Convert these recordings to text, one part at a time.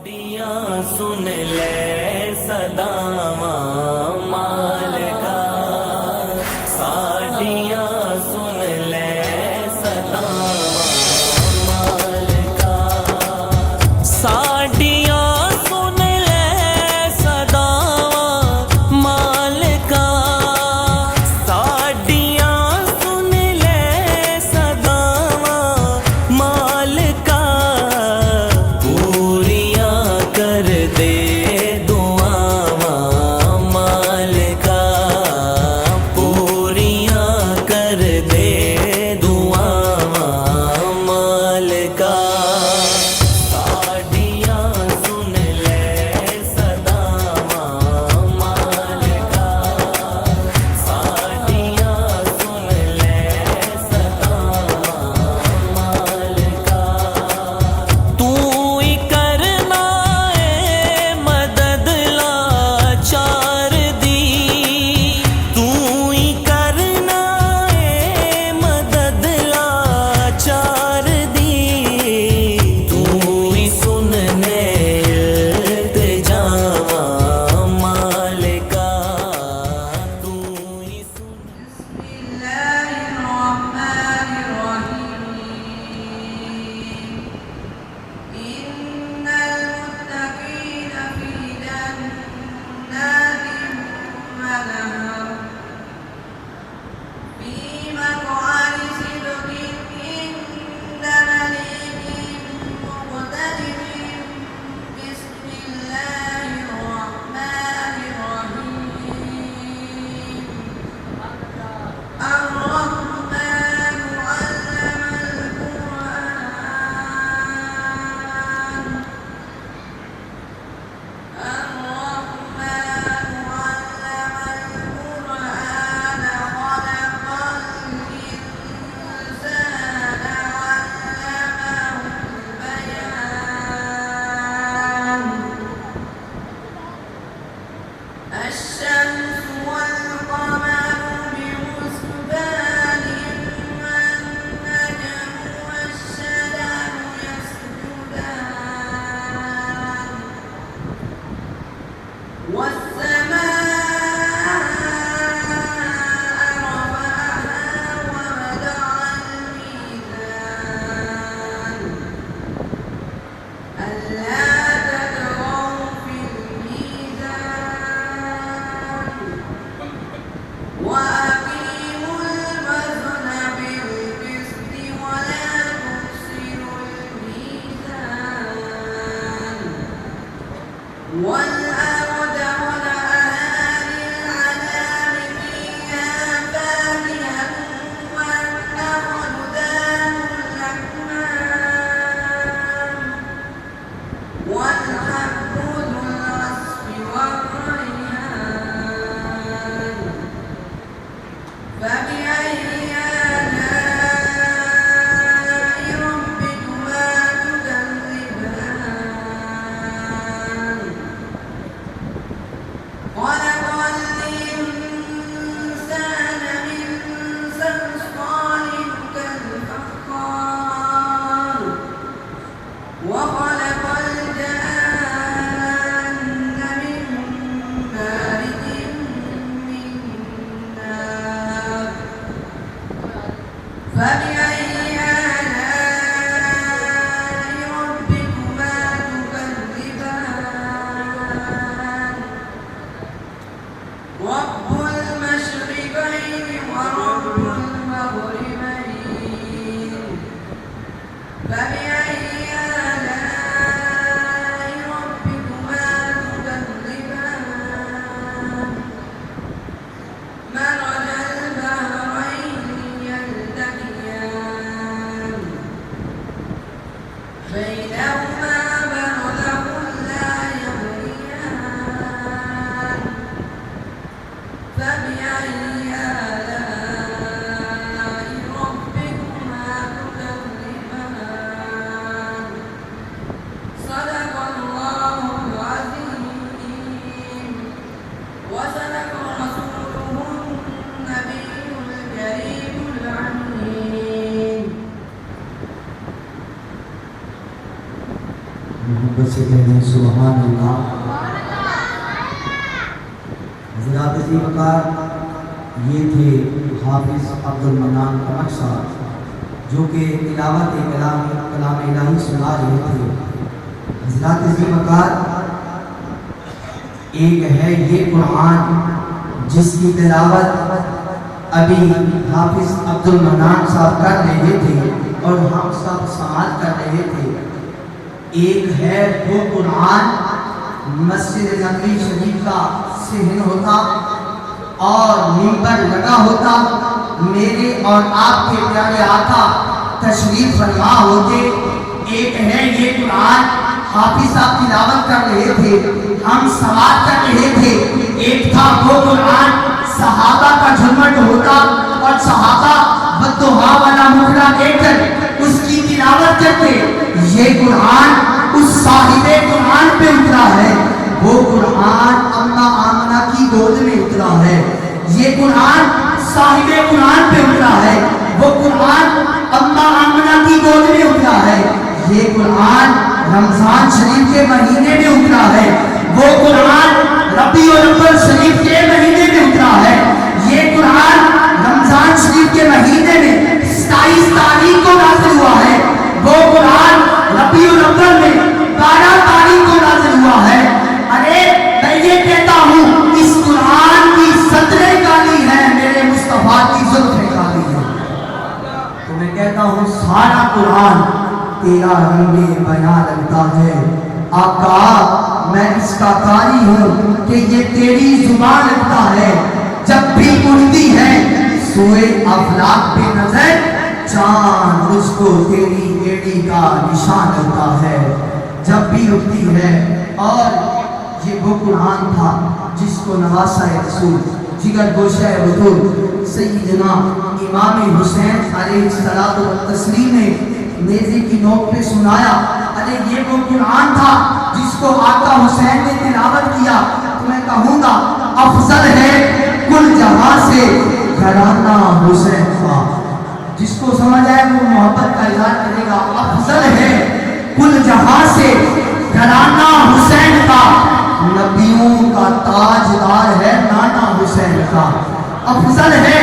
ساڈیاں سن لے صداواں مالکا، ساڈیاں سن لے صداواں مالکا، ساڈیاں سن لے صداواں مالکا، ساڈیاں سن لے صداواں مالکا، کر دے دعاواں مالکا، پوریاں کر دے دعاواں مالکا، ساڈیاں سن لے صداواں مالکا، ساڈیاں سن لے صداواں مالکا، تو ہی کرنا چار دی، تو ہی کرنا ہے مدد لاچار دی، تو ہی سننے التجاواں مالکا، تو ہی سن۔ بسم اللہ الرحمن الرحیم، ان المتقین فی جنات ونہر، فی مقعد صدق عند ملیک مقتدر، بسم اللہ الرحمن الرحیم، الرحمن علم القرآن، الرحمن علم القرآن، خلق الإنسان علمه البيان، الشمس والقمر بحسبان، والنجم والشجر يسجدان، والسماء رفعها ووضع الميزان، ألا تطغوا في الميزان، وأقيموا الوزن بالقسط ولا تخسروا الميزان، والأرض وضعها للأنام، فيها فاكهة والنخل ذات الأكمام، والحب ذو العصف والريحان، فبأي آلاء ربكما تكذبان، کہہ دیں سبحان اللہ۔ حضرات عزیز وقار، یہ تھے حافظ عبد المنان قمر صاحب جو کہ تلاوت کلام الہی سنا رہے تھے۔ حضرات عزیز وقار، ایک ہے یہ قرآن جس کی تلاوت ابھی حافظ عبد المنان صاحب کر رہے تھے اور ہم سب سماعت کر رہے تھے۔ ایک ہے وہ قرآن مسجد نبوی شریف کا صحن ہوتا اور منبر لگا ہوتا، میرے اور آپ کے پیارے آقا تشریف فرما ہوتے۔ ایک ہے یہ قرآن حافظ صاحب تلاوت کر رہے تھے، ہم سماعت کر رہے تھے۔ ایک تھا وہ قرآن صحابہ کا جھمٹ ہوتا اور صحابہ بددعا والا مکھڑا لے کر اس کی تلاوت کرتے۔ یہ قرآن اس صاحب قرآن پہ اترا ہے، وہ قرآن اماں آمنہ کی گود میں اترا ہے۔ یہ قرآن صاحب قرآن پہ اترا ہے، وہ قرآن اماں آمنہ کی گود میں اترا ہے۔ یہ قرآن رمضان شریف کے مہینے میں اترا ہے، وہ قرآن ربیع الاول شریف کے مہینے میں اترا ہے۔ یہ قرآن رمضان شریف کے مہینے میں 27 تاریخ کو نازل ہوا ہے، وہ قرآن ربیع الاول میں 12 تاریخ کو نازل ہوا ہے۔ ارے میں یہ کہتا ہوں اس قرآن کی صدریں کالی ہیں، میرے مصطفیٰ کی زلفیں کالی ہیں۔ تو میں کہتا ہوں سارا قرآن تیرا رنگ بیاں لگتا ہے۔ آقا میں اس کا قاری ہوں کہ یہ تیری زبان لگتا ہے، جب بھی اڑتی ہے سوئے افلاک پہ نظر، چاند اس کو تیری بیڑی کا نشان لگتا ہے جب بھی اٹھتی ہے۔ اور یہ وہ قرآن تھا جس کو نواسہ رسول جگر گوشہ بطور سیدنا امام حسین علیہ الصلوۃ والتسلیم نے نیزے کی نوک پہ سنایا۔ ارے یہ وہ قرآن تھا جس کو آقا حسین نے تلاوت کیا۔ تو میں کہوں گا افضل ہے کل جہاں سے گھرانہ حسین کا، جس کو سمجھ آئے وہ محبت کا اظہار کرے گا۔ افضل ہے کل جہاں سے گھرانہ حسین کا، نبیوں کا تاجدار ہے نانا حسین کا۔ افضل ہے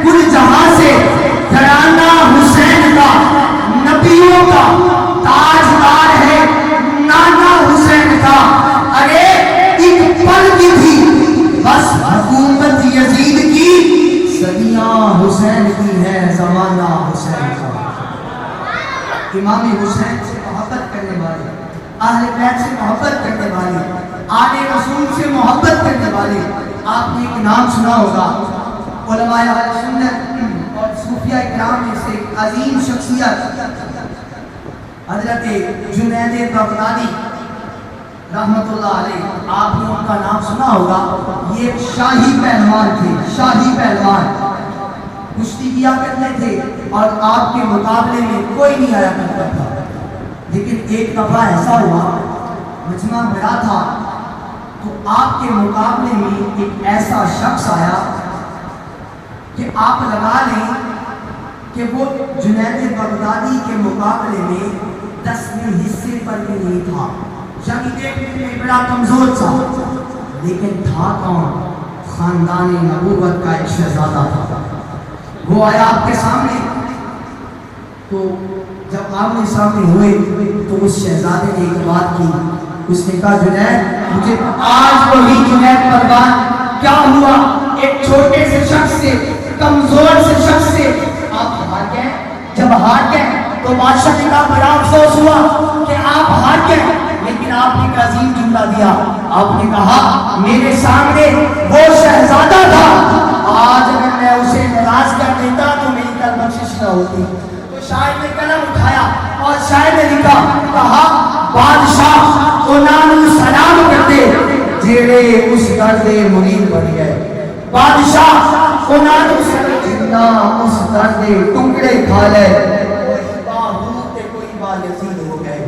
کل جہاں سے گھرانہ حسین کا، نبیوں کا تاجدار ہے نانا حسین کا۔ ارے ایک پل کی تھی بس حکومت یزید کی، صدیاں حسین کی ہے زمانہ حسین کا۔ امام حسین سے محبت کرنے والے، اہل بیت سے محبت کرنے والے، آل رسول سے محبت کرنے والے، آپ نے ایک نام سنا ہوگا علماء اہل سنت اور صوفیاء کرام میں سے عظیم شخصیت حضرت جنید بغدادی رحمت اللہ علیہ، آپ نے ان کا نام سنا ہوگا۔ یہ ایک شاہی پہلوان تھے، شاہی پہلوان، کشتی کیا کرتے تھے اور آپ کے مقابلے میں کوئی نہیں آیا کرتا تھا۔ لیکن ایک دفعہ ایسا ہوا مجمع بڑا تھا تو آپ کے مقابلے میں ایک ایسا شخص آیا کہ آپ لگا لیں کہ وہ جنید بغدادی کے مقابلے میں 10ویں حصے پر بھی نہیں تھا، یعنی دیکھنے میں بڑا کمزور تھا، لیکن تھا کون؟ خاندان نبوت کا ایک شہزادہ تھا۔ وہ آیا آپ کے سامنے، تو جب آپ نے سامنے ہوئے تو اس شہزادے نے ایک بات کی، اس نے کہا جنید مجھے آج وہی جنید پروان کیا ہوا، ایک چھوٹے سے شخص سے، کمزور سے شخص سے آپ ہار گئے۔ جب ہار گئے تو بادشاہ نے کہا بڑا افسوس ہوا کہ آپ ہار گئے، لیکن آپ نے ایک عظیم جملہ دیا، آپ نے کہا میرے سامنے وہ شہزادہ تھا، آج اگر میں اسے ناراض کر دیتا تو میری کل بخشش نہ ہوتی۔ تو شاعر نے قلم اٹھایا اور شاعر نے لکھا، کہا بادشاہ انہاں نوں سلام کرتے جیڑے اس درد منیر بن گئے، بادشاہ انہاں نوں جنہ اس درد ٹکڑے کھا لے، کوئی باہو تے کوئی بالیزید ہو گئے۔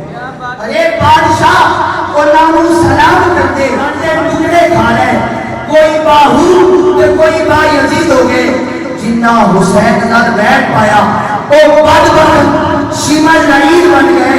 ارے بادشاہ انہاں نوں سلام کرتے ٹکڑے کھا لے، کوئی باہو تے کوئی بالیزید ہو گئے، جنہ حسین نال بیٹھ پایا او بدبخت شمر لعین بن گئے،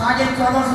1450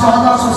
1400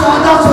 1400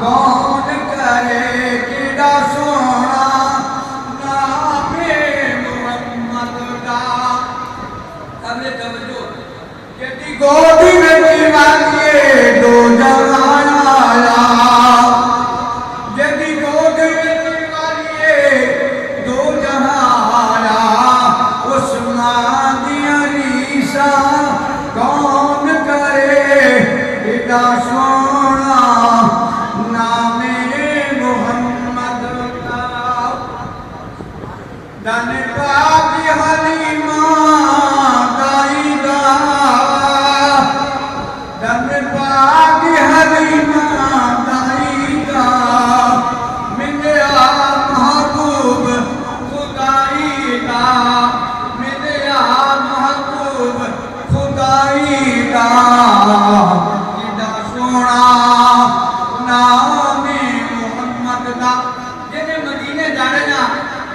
کون کرے کیڑا سونا نام محمد دا قبل توجہ جدی گودی وچ والیے دو جہان آیا جدی گودی وچ والیے دو جہان آیا عثمان دیاں ریساں کون کرے کیڑا سونا نام محمد دا دن پاک حلیمہ دائی دا دن پاک حلیمہ دائی دا ملیا محبوب خدائی دا ملیا محبوب خدائی دا کیڑا سونا نام محمد دا جنہیں مدینے جانے نا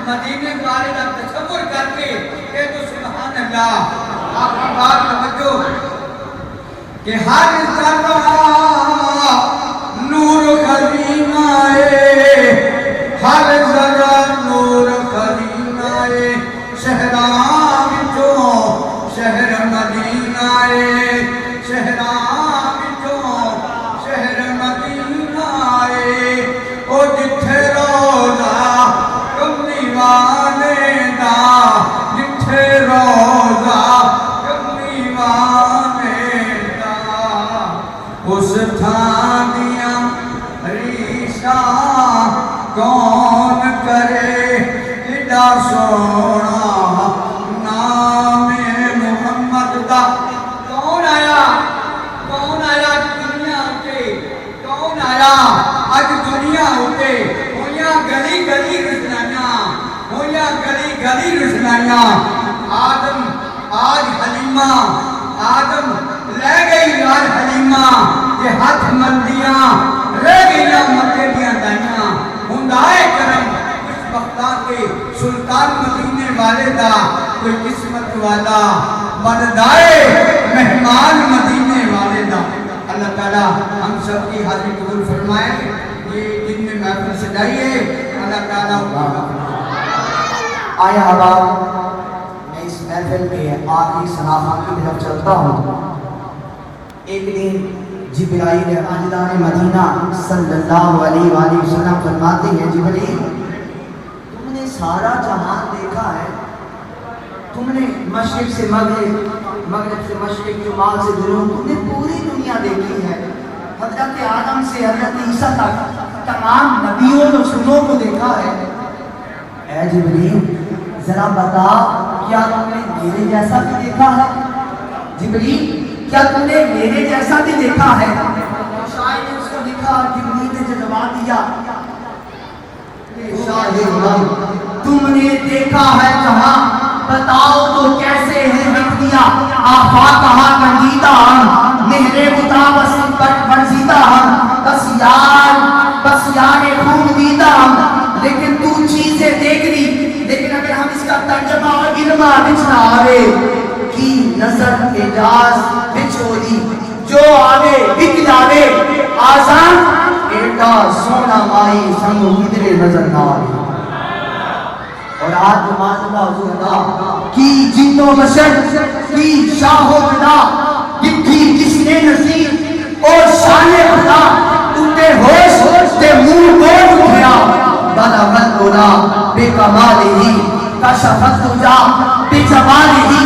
مدینے والے کا تصور کر کے کہ تو سبحان اللہ آپ کی بات توجہ کہ ہر ذرہ نور خلیمہ ہر ذرہ نور خلیمہ شہراں وچوں شہر مدینہ شہراں وچوں شہر مدینہ او جتھے روزہ کملی والے دا جتھے روزہ کملی والے دا اس تھان دیاں ریشاں کون کرے کیڑا سونا نام محمد دا کون آیا دنیا اتے کون آیا اج دنیا اتے ہویاں گلی گلی رسنائیاں ہویاں گلی گلی رسنائیاں آدم آج حلیمہ آدم لے گئی لال حلیمہ کہ ہاتھ مندیاں رہ گئیاں مکے دیاں دائیاں ہندائے کرم اس وقتاں کے سلطان مدینے والے دا کوئی قسمت والا بندائے مہمان مدینے والے دا اللہ تعالیٰ ہم سب کی حاضری قبول فرمائے یہ جن میں محفل سجائیے اللہ تعالیٰ آیا حباب میں اس محفل میں آخری سنافہ کی طرف چلتا ہوں ایک دن جبرائیل اجدان مدینہ صلی اللہ علیہ وآلہ وسلم فرماتے ہیں جبرائیل تم نے سارا جہان دیکھا ہے تم نے مشرق سے مغرب مغرب سے مشرق شمال سے جنوب تم نے پوری دنیا دیکھی ہے حضرت آدم سے حضرت عیسیٰ تک تمام نبیوں اور رسولوں کو دیکھا ہے اے جبرائیل ذرا بتا کیا تم نے میرے جیسا بھی دیکھا ہے جبرائیل کیا تم نے میرے جیسا بھی دیکھا ہے شاید نے اس کو لکھا جبرائیل نے جواب دیا تم نے دیکھا ہے جہاں بتاؤ تو کیسے ہے لکھ دیا آفاق کہاں کنجیدہ ہم مہرے مطابق پر ورزیدہ ہم بس یار خوب دیدہ ہم لیکن تو چیزیں دیکھ لی لیکن اگر ہم اس کا ترجمہ اور علمہ بچنا آوے کی نظر اجاز بچھوڑی جو آوے بک جاوے آزان ایٹا سونا مائی سنگو ہدرے نظر نہ آوے اور آج نماز اللہ حضور اللہ کی جن و بشر کی شاہ و بدا لکھی جس نے نصیب اور شان خدا تے ہوش تے منہ بول اٹھیا بلغت اولا بے کمال ہی کشفت تجا بے جمال ہی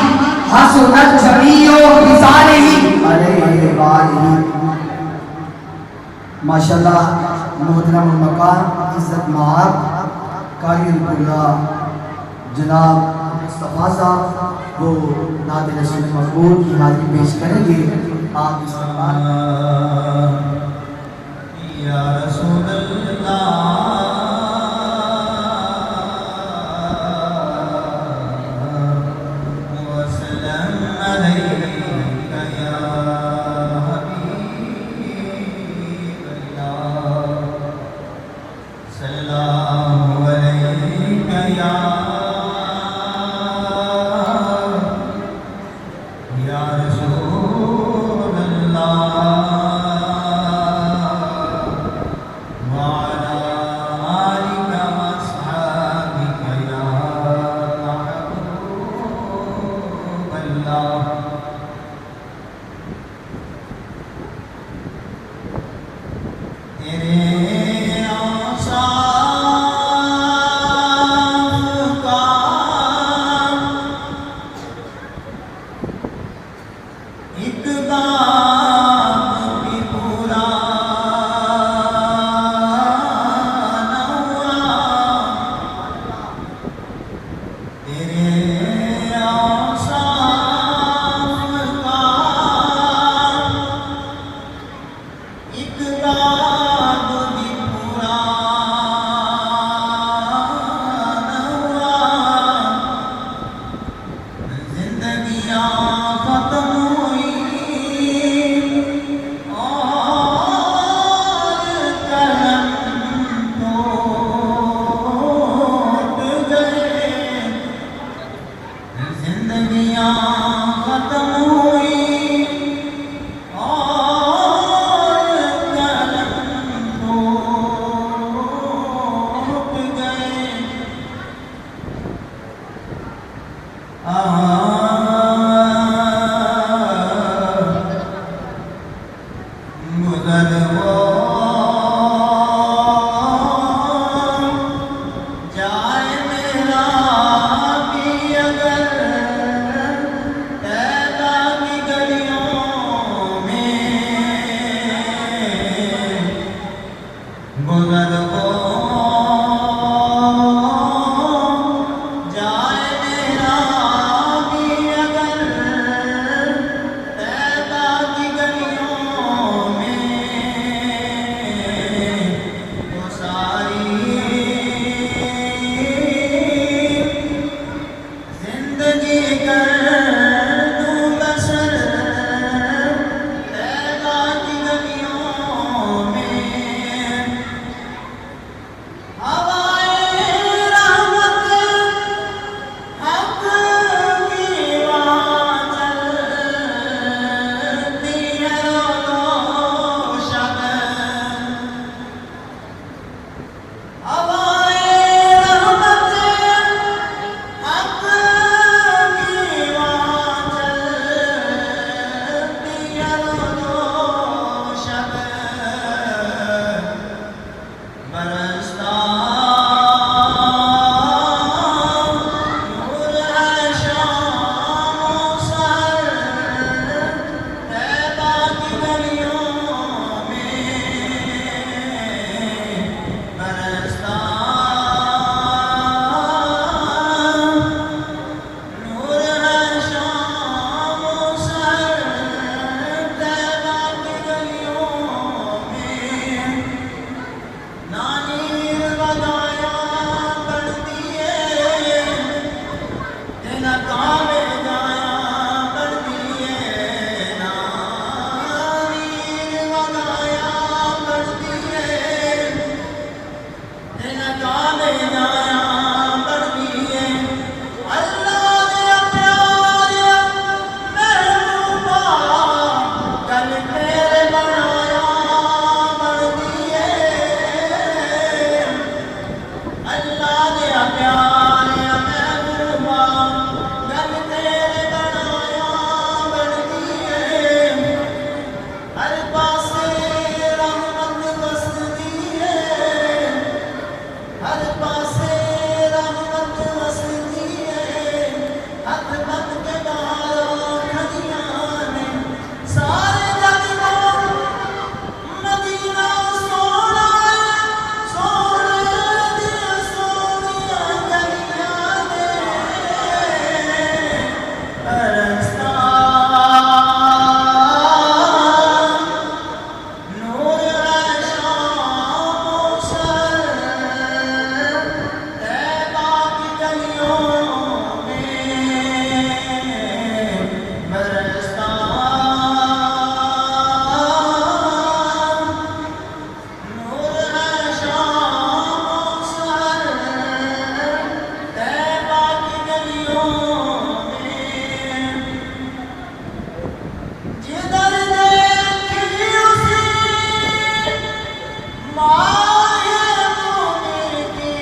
حسنت جمیع و خصال ہی علیہ وآلہ ماشاءاللہ محترم المقام عزت معاب قاری القرآن جناب مصطفیٰ صاحب وہ نعت رسول مقبول کی حاضری پیش کریں گے آپ استقبال یا رسول اللہ گزر ہو جائے میرا بھی اگر طیبہ کی گلیوں میں تو ساری زندگی کر دوں بسر طیبہ کی گلیوں میں ہوائے رحمت حق کی وہاں چلتی ہے روز و شب ہوائے رحمت حق کی وہاں چلتی ہے روز و شب برستا نور ہے شام و سحر طیبہ کی گلیوں میں برستا نور ہے شام و سحر طیبہ کی گلیوں میں نانیر بگایا پڑتی ہے دن کعبے جایا پڑتی ہے نانیر بگایا پڑتی ہے دن کعبے جایا پڑتی ہے اللہ نے پیارے محبوبہ کل تیرے بنایا پڑتی ہے اللہ نے پیارے محبوبہ کل تیرے بنایا پڑتی ہے ہر پاسے رحمت وسدی ہے ہر پاسے رحمت وسدی ہے ہاتھ بند کے باہر کھڑیاں نے سارے جگ کو مدینہ سونا ہے سونے دیا سونیاں گلیاں نے برستا نور ہے شام و سحر طیبہ کی گلیوں میں برستا نور ہے شام و سحر طیبہ کی گلیوں میں جدھر دیکھی اسی ماہ مومن کی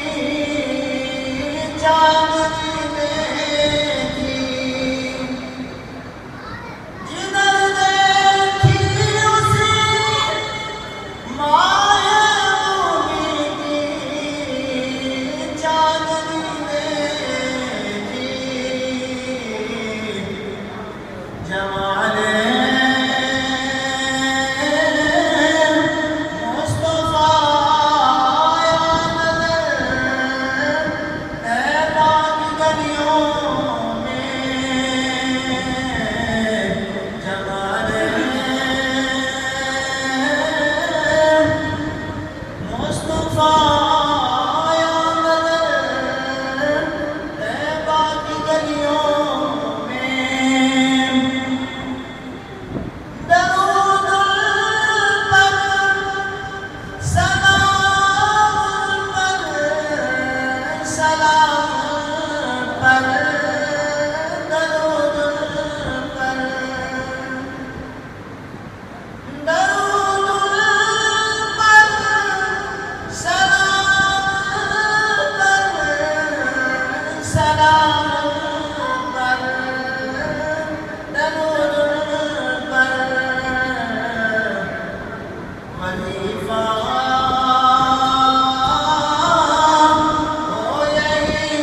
چاندنی دیکھی جدھر دیکھی اسی ماہ مومن کی چاندنی دیکھی جمال مصطفیٰ آیا نظر طیبہ کی گلیوں میں جمال مصطفیٰ آیا نظر طیبہ کی گلیوں میں درود پر سلام پر سلام پر درود پر درود پر سلام پر سلام پر درود پر وظیفہ ہو یہی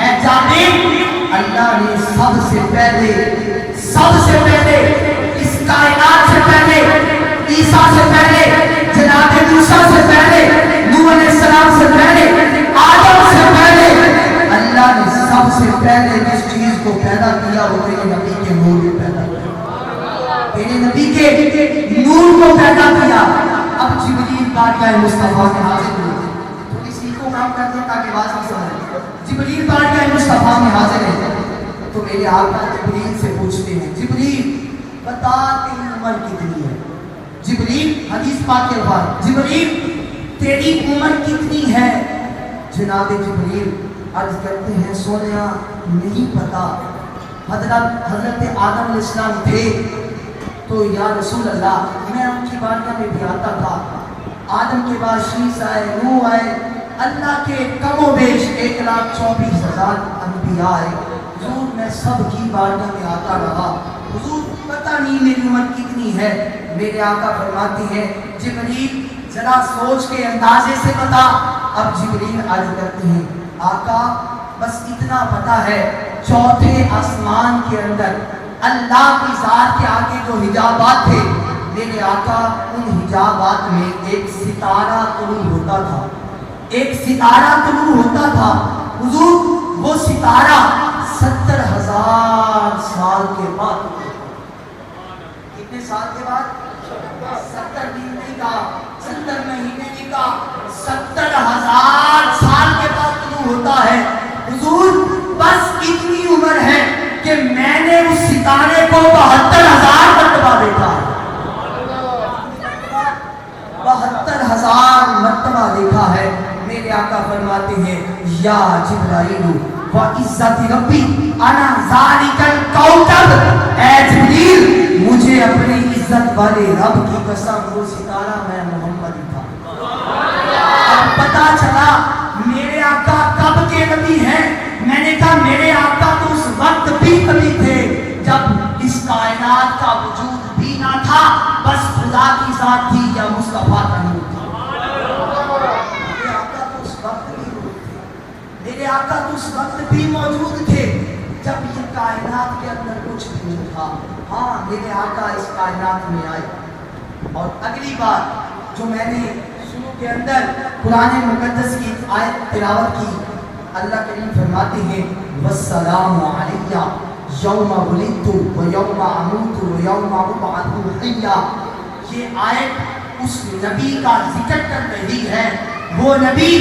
اے جابر اللہ نے سب سے پہلے اس کائنات سے پہلے عیسیٰ سے پہلے جناب موسیٰ سے پہلے نوح علیہ السلام سے پہلے آدم سے پہلے اللہ نے سب سے پہلے جس چیز کو پیدا کیا وہ تیرے نبی کے نور کو پیدا کیا، تیرے نبی کے نور کو پیدا کیا۔ اب جبریل بارگاہ مصطفیٰ میں حاضر ہوئے، تھوڑی سی کو کام کر دیں تاکہ بات نہیں سمجھے۔ جبریل بارگاہ مصطفیٰ میں حاضر ہے تو میرے آقا جبریل سے پوچھتے ہیں، جبریل بتا تیری عمر کتنی ہے؟ جبریل حدیث پاک کے بعد جبریل تیری عمر کتنی ہے؟ جناب جبریل عرض کرتے ہیں سونیا نہیں پتا، حضرت آدم علیہ السلام تھے تو یا رسول اللہ میں ان کی بارگاہ میں بھی آتا تھا، آدم کے بعد شیس آئے، نوح آئے، اللہ کے کم و بیش 1,24,000 انبیاء آئے، حضور میں سب کی بارگاہ میں آتا رہا، حضور پتہ نہیں میری عمر کتنی ہے۔ میرے آقا فرماتے ہیں جبریل ذرا سوچ کے اندازے سے بتا۔ اب جبریل عرض کرتے ہیں آقا بس اتنا پتہ ہے چوتھے آسمان کے اندر اللہ کی ذات کے آگے جو حجابات تھے، میرے آقا ان حجابات میں ایک ستارہ طلوع ہوتا تھا، ایک ستارہ طلوع ہوتا تھا۔ حضور وہ ستارہ 70,000 سال کے بعد، کتنے سال کے بعد؟ 70 دن نہیں کہا، 70 مہینے نہیں کہا، 70,000 سال کے بعد طلوع ہوتا ہے۔ حضور بس اتنی عمر ہے کہ میں نے اس ستارے کو 72,000 مرتبہ دیکھا ہے، 72,000 مرتبہ دیکھا ہے۔ میرے آقا فرماتے ہیں یا جبرائیل وعزت ربی انا ذالک الکوكب، اے جبریل مجھے اپنی عزت والے رب کی قسم وہ ستارہ میں محمد تھا۔ اب پتا چلا میرے آقا کب کے نبی ہیں؟ میں نے کہا میرے آقا تو اس وقت بھی نبی تھے جب اس کائنات کا وجود بھی نہ تھا، بس خدا کی ذات تھی یا مصطفیٰ کا نور تھا۔ میرے آقا تو اس وقت بھی موجود تھے جب یہ کائنات کے اندر کچھ بھی نہیں تھا۔ ہاں میرے آقا اس کائنات میں آئے، اور اگلی بات جو میں نے شروع کے اندر قرآن مقدس کی آیت تلاوت کی، اللہ کریم فرماتے ہیں والسلام علیہ یوم ولدت و یوم اموت و یوم ابعث حیا۔ یہ آیت اس نبی کا ذکر کر رہی ہے، وہ نبی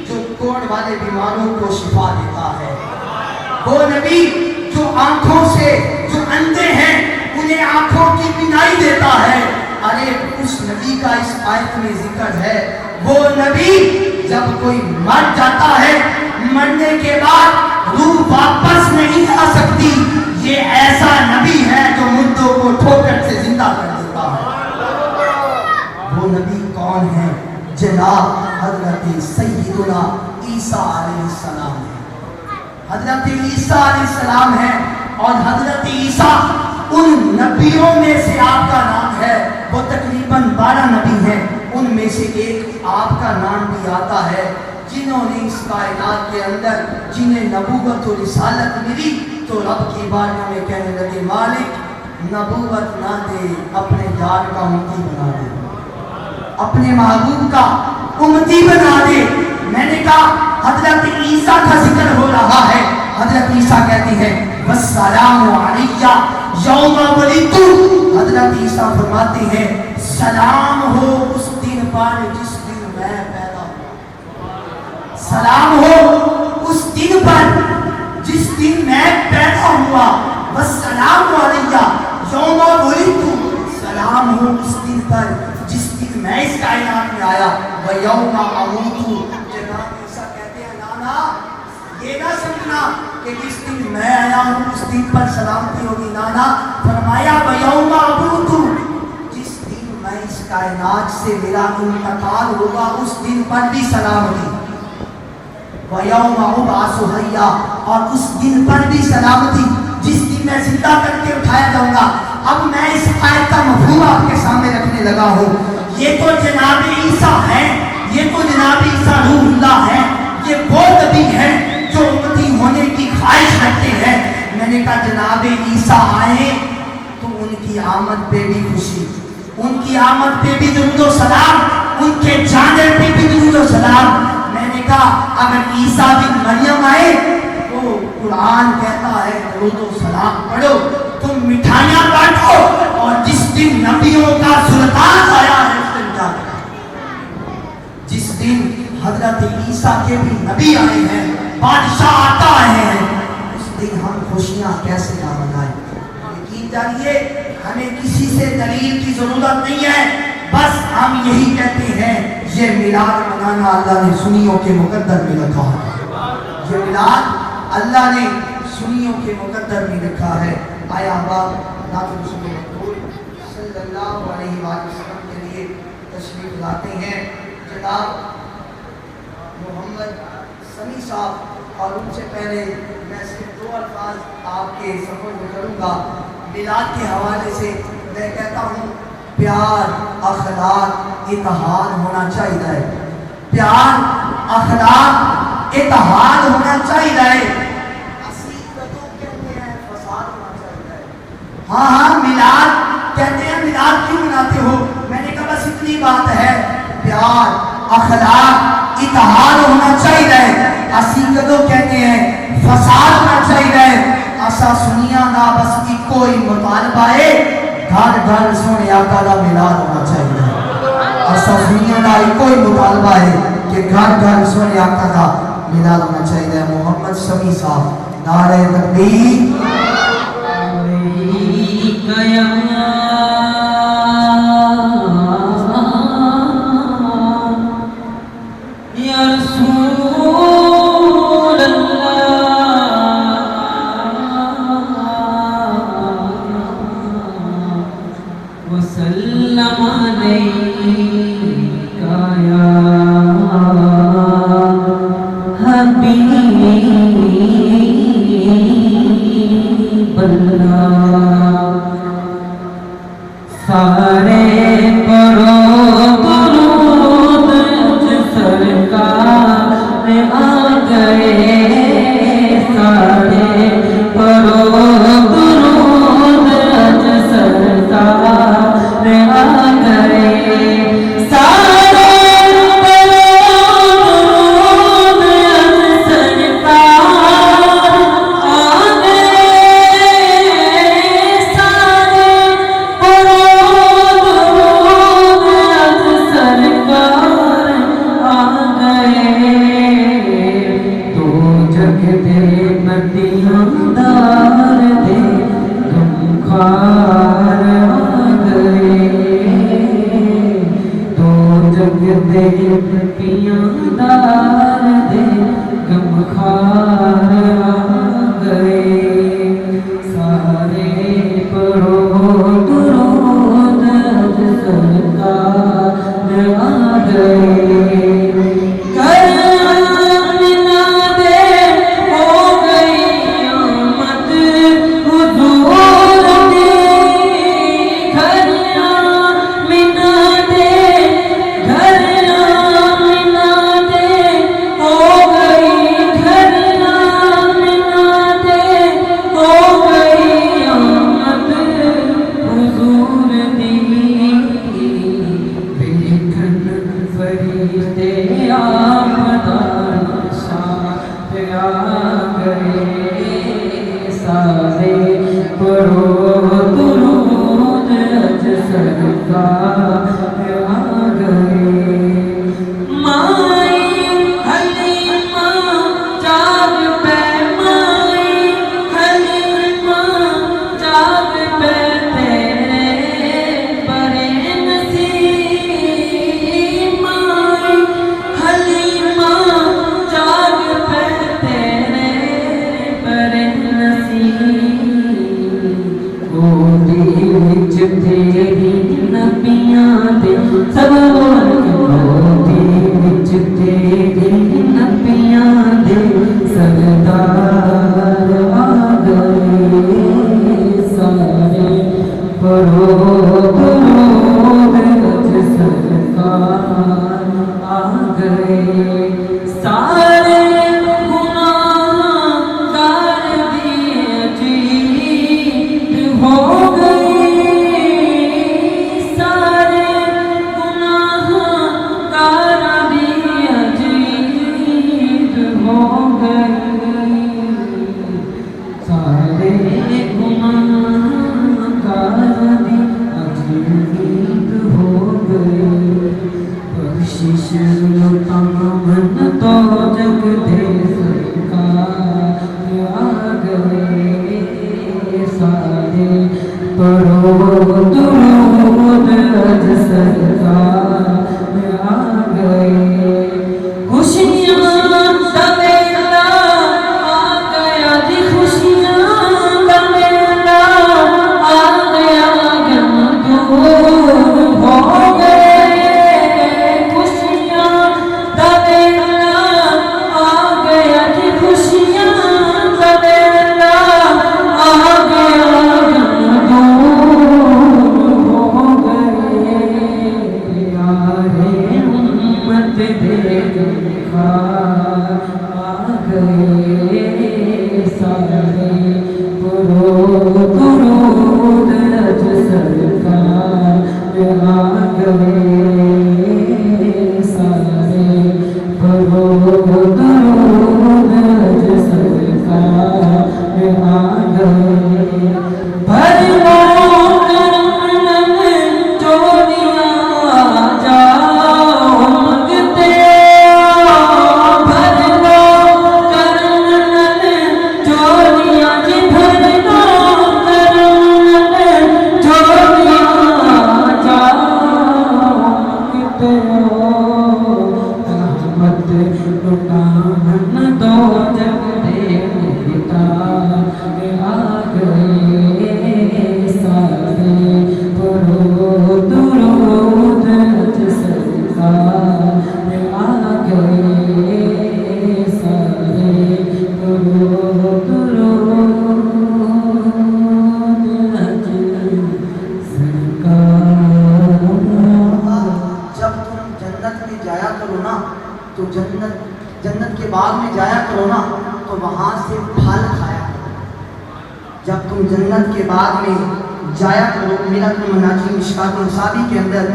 جو کوڑ والے بیماروں کو شفا دیتا ہے، وہ نبی جو آنکھوں سے جو اندھے ہیں انہیں آنکھوں کی بینائی دیتا ہے۔ ارے اس نبی کا اس آیت میں ذکر ہے، وہ نبی جب کوئی مر جاتا ہے مرنے کے بعد روح واپس نہیں آ سکتی، یہ ایسا نبی ہے جو مردوں کو ٹھوکر سے زندہ کر دیتا ہے۔ وہ نبی کون ہے؟ جناب حضرت سیدنا عیسیٰ علیہ السلام ہے، حضرت عیسیٰ علیہ السلام ہے، اور حضرت عیسیٰ ان نبیوں میں سے آپ کا نام ہے، وہ تقریباً 12 نبی ہیں، ان میں سے ایک آپ کا نام بھی آتا ہے جنہوں نے اس کائنات کے اندر جنہیں نبوت و رسالت ملی تو رب کی بارگاہ میں کہنے لگے مالک نبوت نہ دے، اپنے یار کا امتی بنا دے، اپنے محبوب کا امتی بنا دے۔ میں نے کہا حضرت عیسیٰ کا ذکر ہو رہا ہے، حضرت عیسیٰ کہتے ہیں والسلام علیہ یوم ولدت، حضرت عیسیٰ فرماتے ہیں سلام ہو اس دن پر جس دن میں پیدا ہوا، سلام ہو اس دن پر جس دن میں پیدا ہوا، والسلام علیہ یوم ولدت، سلام ہو اس دن پر جس دن میں اس کائنات میں آیا، وَيَوْمَ أَمُوتُ۔ جناب عیسیٰ کہتے ہیں نانا یہ نہ سمجھنا کہ جس دن میں آیا ہوں اس دن پر سلامتی ہوگی، نانا فرمایا وَيَوْمَ أَمُوتُ، جس دن میں اس کائنات سے میرا انتقال ہوگا اس دن پر بھی سلامتی، وَيَوْمَ أُبْعَثُ حَيًّا، اور اس دن پر بھی سلامتی جس دن میں زندہ کر کے اٹھایا جاؤں گا۔ اب میں اس آیت کا مفہوم آپ کے سامنے رکھنے لگا ہوں۔ یہ تو جناب عیسیٰ ہیں، یہ تو جناب عیسیٰ روح اللہ ہیں، یہ وہ نبی ہیں جو امتی ہونے کی خواہش رکھتے ہیں. میں نے کہا جناب عیسیٰ آئے تو ان کی آمد پہ بھی خوشی, ان کی آمد پہ بھی درود و سلام, ان کے جانے پہ بھی درود و سلام. میں نے کہا اگر عیسیٰ بن مریم آئے تو قرآن کہتا ہے درود و سلام پڑھو, تم مٹھائیاں بانٹو, اور جس دن نبیوں کا سلطان آیا ہے اس دن کیا کریں. جس دن حضرت عیسیٰ کے بھی نبی آئے ہیں, بادشاہ آتا ہیں, اس دن ہم خوشیاں کیسے نہ منائیں. یقین جانیے ہمیں کسی سے دلیل کی ضرورت نہیں ہے, بس ہم یہی کہتے ہیں یہ میلاد منانا اللہ نے سنیوں کے مقدر میں رکھا ہے. یہ میلاد اللہ نے سنیوں کے مقدر میں رکھا ہے. آیا باپ نعت رسول مقبول صلی اللہ علیہ وسلم کے لیے تشریف لاتے ہیں جناب محمد سمیع صاحب, اور ان سے پہلے میں صرف 2 الفاظ آپ کے سفر میں کروں گا. میلاد کے حوالے سے میں کہتا ہوں پیار, اخلاق, اتحاد ہونا چاہیے. پیار, اخلاق, اتحاد ہونا چاہیے. ہاں میلاد کہتے ہیں, میلاد کیوں مناتے ہو؟ میں نے کہا بس اتنی بات ہے, پیار, اخلاق, اتحاد ہونا چاہیے. اسی کدو کہتے ہیں فساد ہونا چاہیے. ایسا سنیا نہ بس کوئی مطالبہ ہے, گھر گھر سونے آقا دا میلاد ہونا چاہیے. ایسا سنیا نہ کوئی مطالبہ ہے کہ گھر گھر سونے آقا دا میلاد ہونا چاہیے. محمد سمیع صاحب نعرہ تکبیر. درود اج سرکار آ گئے خوشیاں کا میلہ آ گیا جی خوشیاں کا میلہ آ گیا دور ہو گئے خوشیاں کا میلہ آ گیا جی خوشیاں کا میلہ آ گیا تو جنت کے باغ میں جایا کرو نا تو وہاں سے پھل کھایا کرو. جب تم جنت کے باغ میں جایا کرو, میرا مناجی مشکات الصابی کے اندر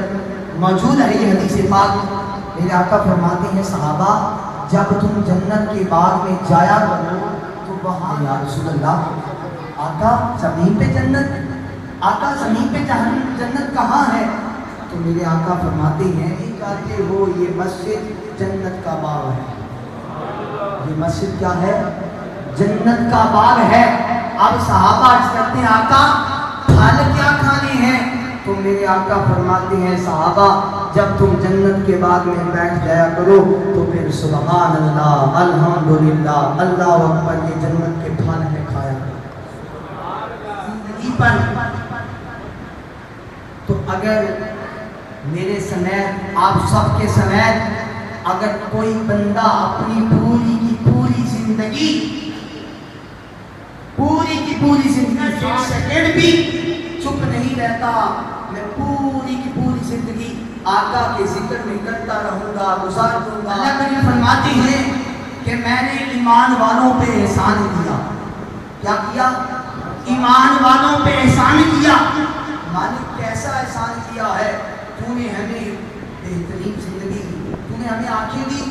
موجود ہے یہ حدیث پاک. میرے آقا فرماتے ہیں صحابہ جب تم جنت کے باغ میں جایا کرو تو وہاں یا رسول اللہ آقا زمین پہ جنت, آقا زمین پہ جنت کہاں ہے؟ تو میرے آقا فرماتے ہیں کہتے ہو یہ مسجد جنت کا باغ ہے. یہ مسجد کیا ہے؟ جنت کا باغ ہے. اب صحابہ عرض کرتے ہیں آقا پھل کیا کھانے ہیں؟ تو میرے آقا فرماتے ہیں صحابہ جب تم جنت کے باغ میں بیٹھ جایا کرو تو پھر سبحان اللہ الحمدللہ اللہ اکبر یہ جنت کے پھل ہے کھایا زندگی پر. تو اگر میرے سمیت آپ سب کے سمیت اگر کوئی بندہ اپنی پوری کی پوری زندگی ایک سیکنڈ بھی چپ نہیں رہتا, میں پوری کی پوری زندگی آقا کے ذکر میں کرتا رہوں گا, گزار دوں گا. اللہ کریم فرماتی ہے کہ میں نے ایمان والوں پہ احسان کیا. کیا کیا؟ ایمان والوں پہ احسان کیا. مالک کیسا احسان کیا ہے؟ تو نے ہمیں بہترین زندگی, تو نے ہمیں آنکھیں دی,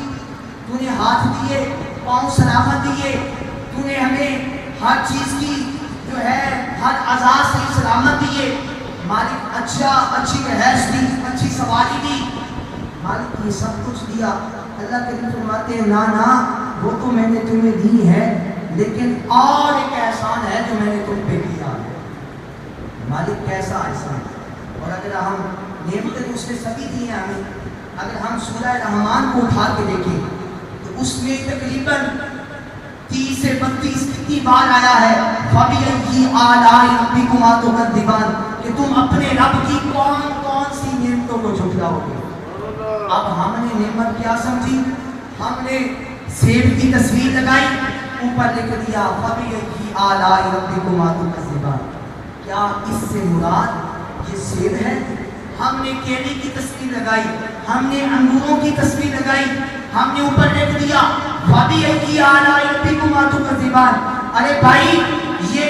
تو نے ہاتھ دیے, پاؤں سلامت دیے, تو نے ہمیں ہر چیز کی جو ہے ہر اعضاء سے سلامت دیے. مالک اچھی رہائش دی, اچھی سواری دی. مالک یہ سب کچھ دیا. اللہ کریم فرماتے ہیں نا وہ تو میں نے تمہیں دی ہے لیکن اور ایک احسان ہے جو میں نے تم پہ کیا ہے. مالک کیسا احسان. اور اگر ہم نعمتیں دوسرے سبھی دی ہیں ہمیں, اگر ہم سورہ رحمان کو اٹھا کے دیکھیں تو اس میں تقریباً 30 سے 32 کتنی بار آیا ہے فَبِأَيِّ آلَاءِ رَبِّكُمَا تُكَذِّبَانِ کہ تم اپنے رب کی کون سی نعمتوں کو جھٹلاؤ گے. اب ہم نے نعمت کیا سمجھی؟ ہم نے سیب کی تصویر لگائی, اوپر لکھ دیا فَبِأَيِّ آلَاءِ رَبِّكُمَا تُكَذِّبَانِ. کیا اس سے مراد یہ سیب ہے؟ ہم نے کیلے کی تصویر لگائی, ہم نے انگوروں کی تصویر لگائی, ہم نے اوپر لکھ دیا فَبِأَيِّ آلَاءِ رَبِّكُمَا تُكَذِّبَانِ. ارے بھائی یہ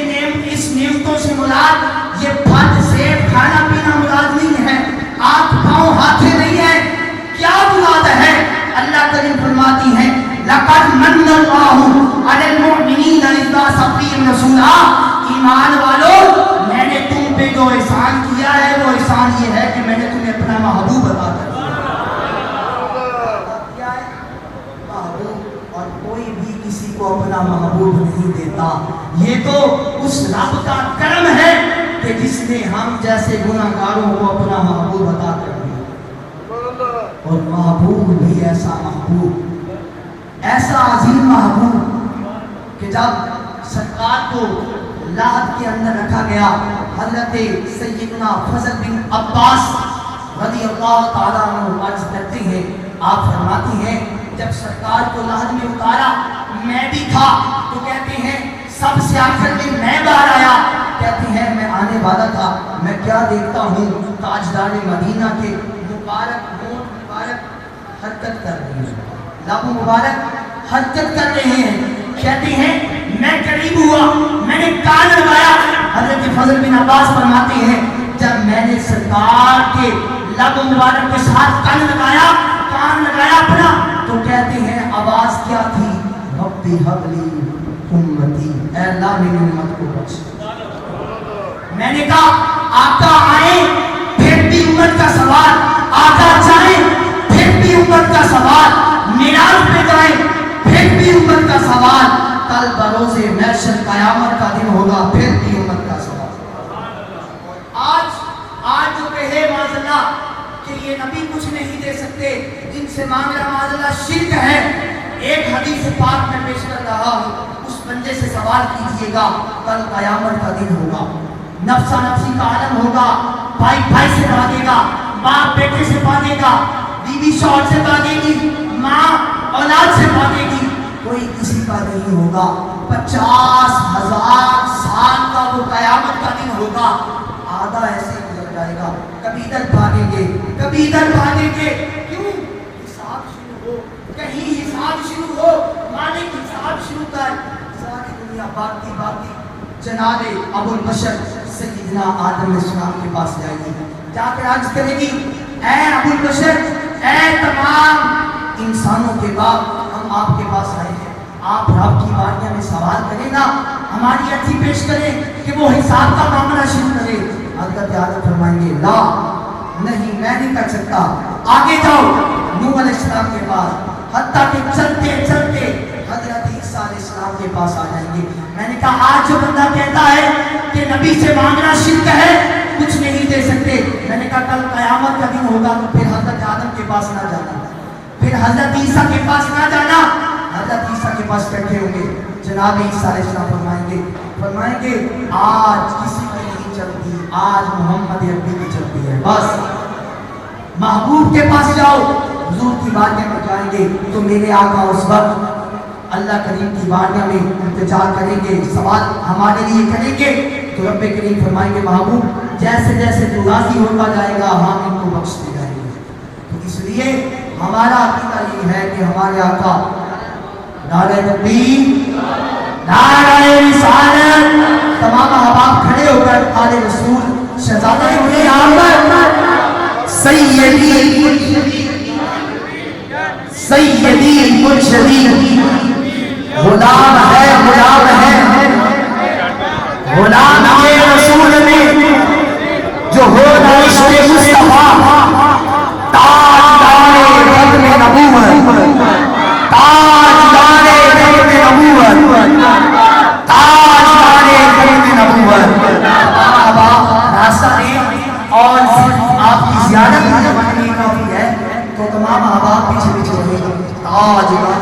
اس نعمتوں سے مراد یہ پھل سیب کھانا پینا مراد نہیں ہے, آنکھ پاؤں ہاتھیں نہیں ہے. کیا مراد ہے؟ اللہ کریم فرماتی ہیں لَقَدْ مَنَّ اللَّهُ عَلَى الْمُؤْمِنِينَ إِذْ بَعَثَ فِيهِمْ رَسُولًا. ایمان والوں میں نے تم پہ جو احسان کیا ہے وہ احسان یہ ہے کہ میں نے تمہیں اپنا محبوب عطا کر دیا. کیا ہے؟ محبوب. اور کوئی بھی کسی کو اپنا محبوب نہیں دیتا. یہ تو اس رب کا کرم ہے کہ جس نے ہم جیسے گناہگاروں کو اپنا محبوب عطا کر دیا، اور محبوب بھی ایسا محبوب، ایسا عظیم محبوب کہ جب سرکار کو لحد کے اندر رکھا گیا، حضرت سیدنا فضل بن عباس رضی اللہ تعالیٰ عنہ عرض کرتے ہیں، آپ فرماتی ہیں جب سرکار کو لحد میں اتارا میں بھی تھا، تو کہتے ہیں سب سے آخر میں باہر آیا، کہتی ہیں میں آنے والا تھا، میں کیا دیکھتا ہوں تاجدار مدینہ کے مبارک ہونٹ مبارک حرکت کر رہے ہیں، لب مبارک حرکت کر رہے ہیں، کہتے ہیں میں قریب ہوا، میں نے کان لگایا، حضرت فضل بن عباس فرماتے ہیں جب میں نے سرکار کے لب مبارک کے ساتھ کان لگایا اپنا، تو کہتے ہیں آواز کیا تھی، ربی حبلی امتی، اے اللہ میری امت کو بخش۔ میں نے کہا آقا آئیں پھر بھی امت کا سوال، آقا جائیں پھر بھی امت کا سوال، معراج پہ جائیں پھر بھی امت کا سوال، کل بروز محشر قیامت کا دن ہوگا پھر بھی امت کا سوال۔ آج جو کہے معاذ اللہ کہ یہ نبی کچھ نہیں دے سکتے، جن سے مانگ رہا معاذ اللہ شرک ہے، ایک حدیث پاک میں پیش کر رہا ہوں، اس بندے سے سوال کیجئے گا، کل قیامت کا دن ہوگا، نفسا نفسی کا عالم ہوگا، بھائی بھائی سے بھاگے گا، باپ بیٹے سے بھاگے گا، بیوی شوہر سے بھاگے گی، ماں اولاد سے بھاگے گی، کوئی کسی کا نہیں ہوگا، 50,000 سال کا وہ قیامت کا دن ہوگا، آدھا ایسے گزر جائے گا، کبھی ادھر بھاگیں گے کبھی ادھر بھاگیں گے، کیوں؟ حساب شروع ہو، کہیں حساب شروع ہو، مالک حساب شروع کر، ساری دنیا باقی جناب ابو البشر سیدنا آدم علیہ السلام کے پاس جائے گی، جا کر عرض کرے گی اے ابو البشر، اے تمام انسانوں کے باپ، ہم آپ کے پاس آئے ہیں، آپ رب کی بارگاہ میں سوال کریں نا، ہماری عرضی پیش کریں کہ وہ حساب کا معاملہ شروع کرے۔ حضرت آدم فرمائیں گے لا نہیں، میں نہیں کر سکتا، آگے جاؤ نوح علیہ السلام کے پاس، حتیٰ کہ چلتے چلتے حضرت عیسیٰ علیہ السلام کے پاس آ جائیں گے۔ میں نے کہا آج جو بندہ کہتا ہے کہ نبی سے مانگنا شرک ہے، کچھ نہیں دے سکتے، میں نے کہا کل قیامت کا دن ہوگا تو پھر حضرت آدم کے پاس نہ جانا، پھر حضرت عیسیٰ کے پاس نہ جانا، حضرت عیسیٰ کے پاس بیٹھے ہوں گے، جناب عیسیٰ علیہ السلام فرمائیں گے آج کسی کی نہیں چلتی، آج محمد عربی کی چلتی ہے، بس محبوب کے پاس جاؤ، حضور کی بارگاہ میں جائیں گے تو میرے آقا اس وقت اللہ کریم کی بارگاہ میں انتظار کریں گے، سوال ہمارے لیے کریں گے، تو رب کریم فرمائیں گے محبوب جیسے جیسے تو راضی ہوتا جائے گا ہم ان کو بخشتے جائیں گے۔ تو اس لیے ہمارا عقیدہ یہ ہے کہ ہمارے آقا نعرہ تکبیر، نعرہ رسالت، تمام احباب کھڑے ہو کر آل رسول شہزادہ احمد سیدی المرشدین، غلام ہے غلام ہے رسول میں جو ہو عشق مصطفیٰ، تاجدار ختم نبوت، تاجدار ختم نبوت، تاجدار ختم نبوت۔ اب راستہ دیں اور آپ کی زیارت ہونے والی کافی ہے تو تمام احباب پیچھے پیچھے رہے گا۔ تاجدار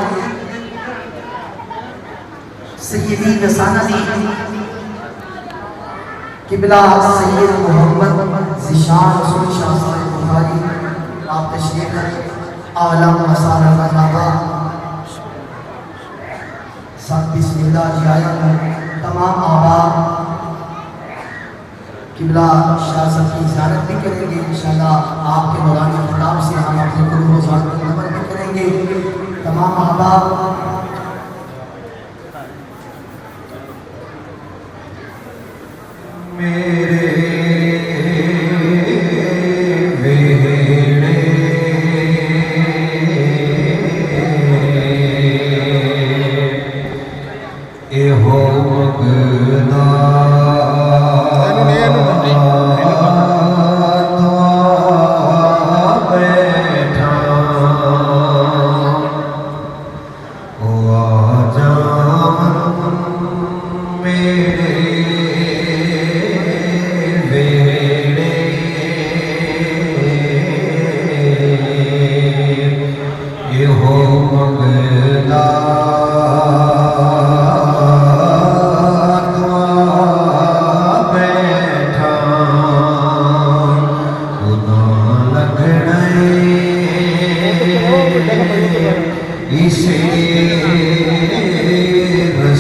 سیدی وسانتی قبلہ سید محمد ذیشان رسول شاہ صاحب بخاری، آپ تشریف لائیں، عالم مسالہ فرماتا سب بسم اللہ جی آیا ہوں، تمام آباد قبلہ شاہ صاحب کی زیارت بھی کریں گے انشاءاللہ، آپ کے نورانی خطاب سے ہم اپنے قلوب و ذات کو نور بھی کریں گے، تمام آباد میرے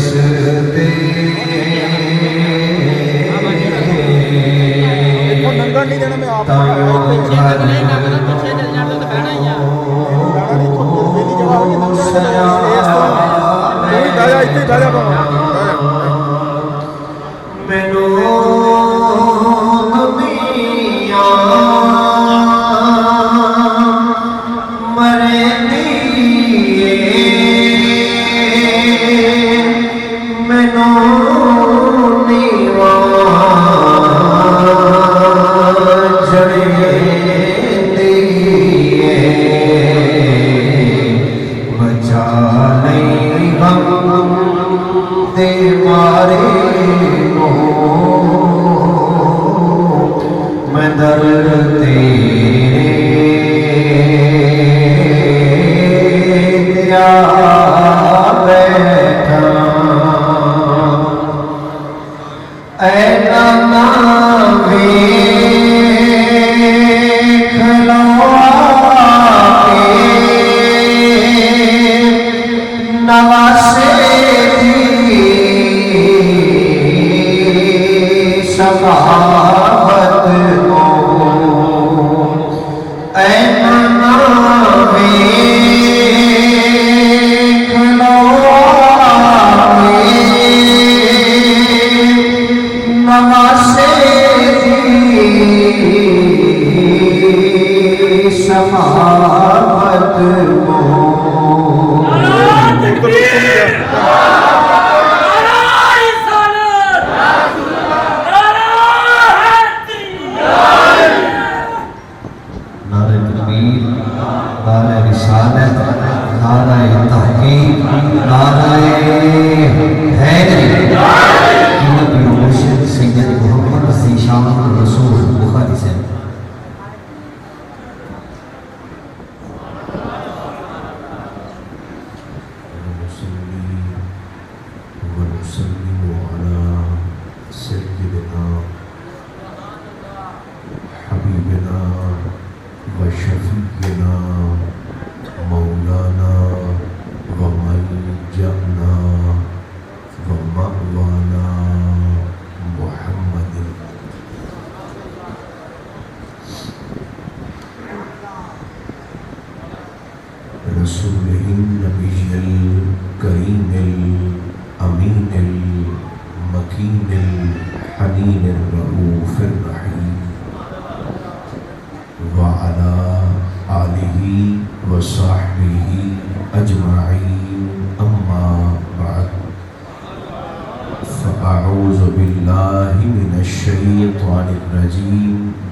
سے رستے ننگا نہیں دینا میں آپ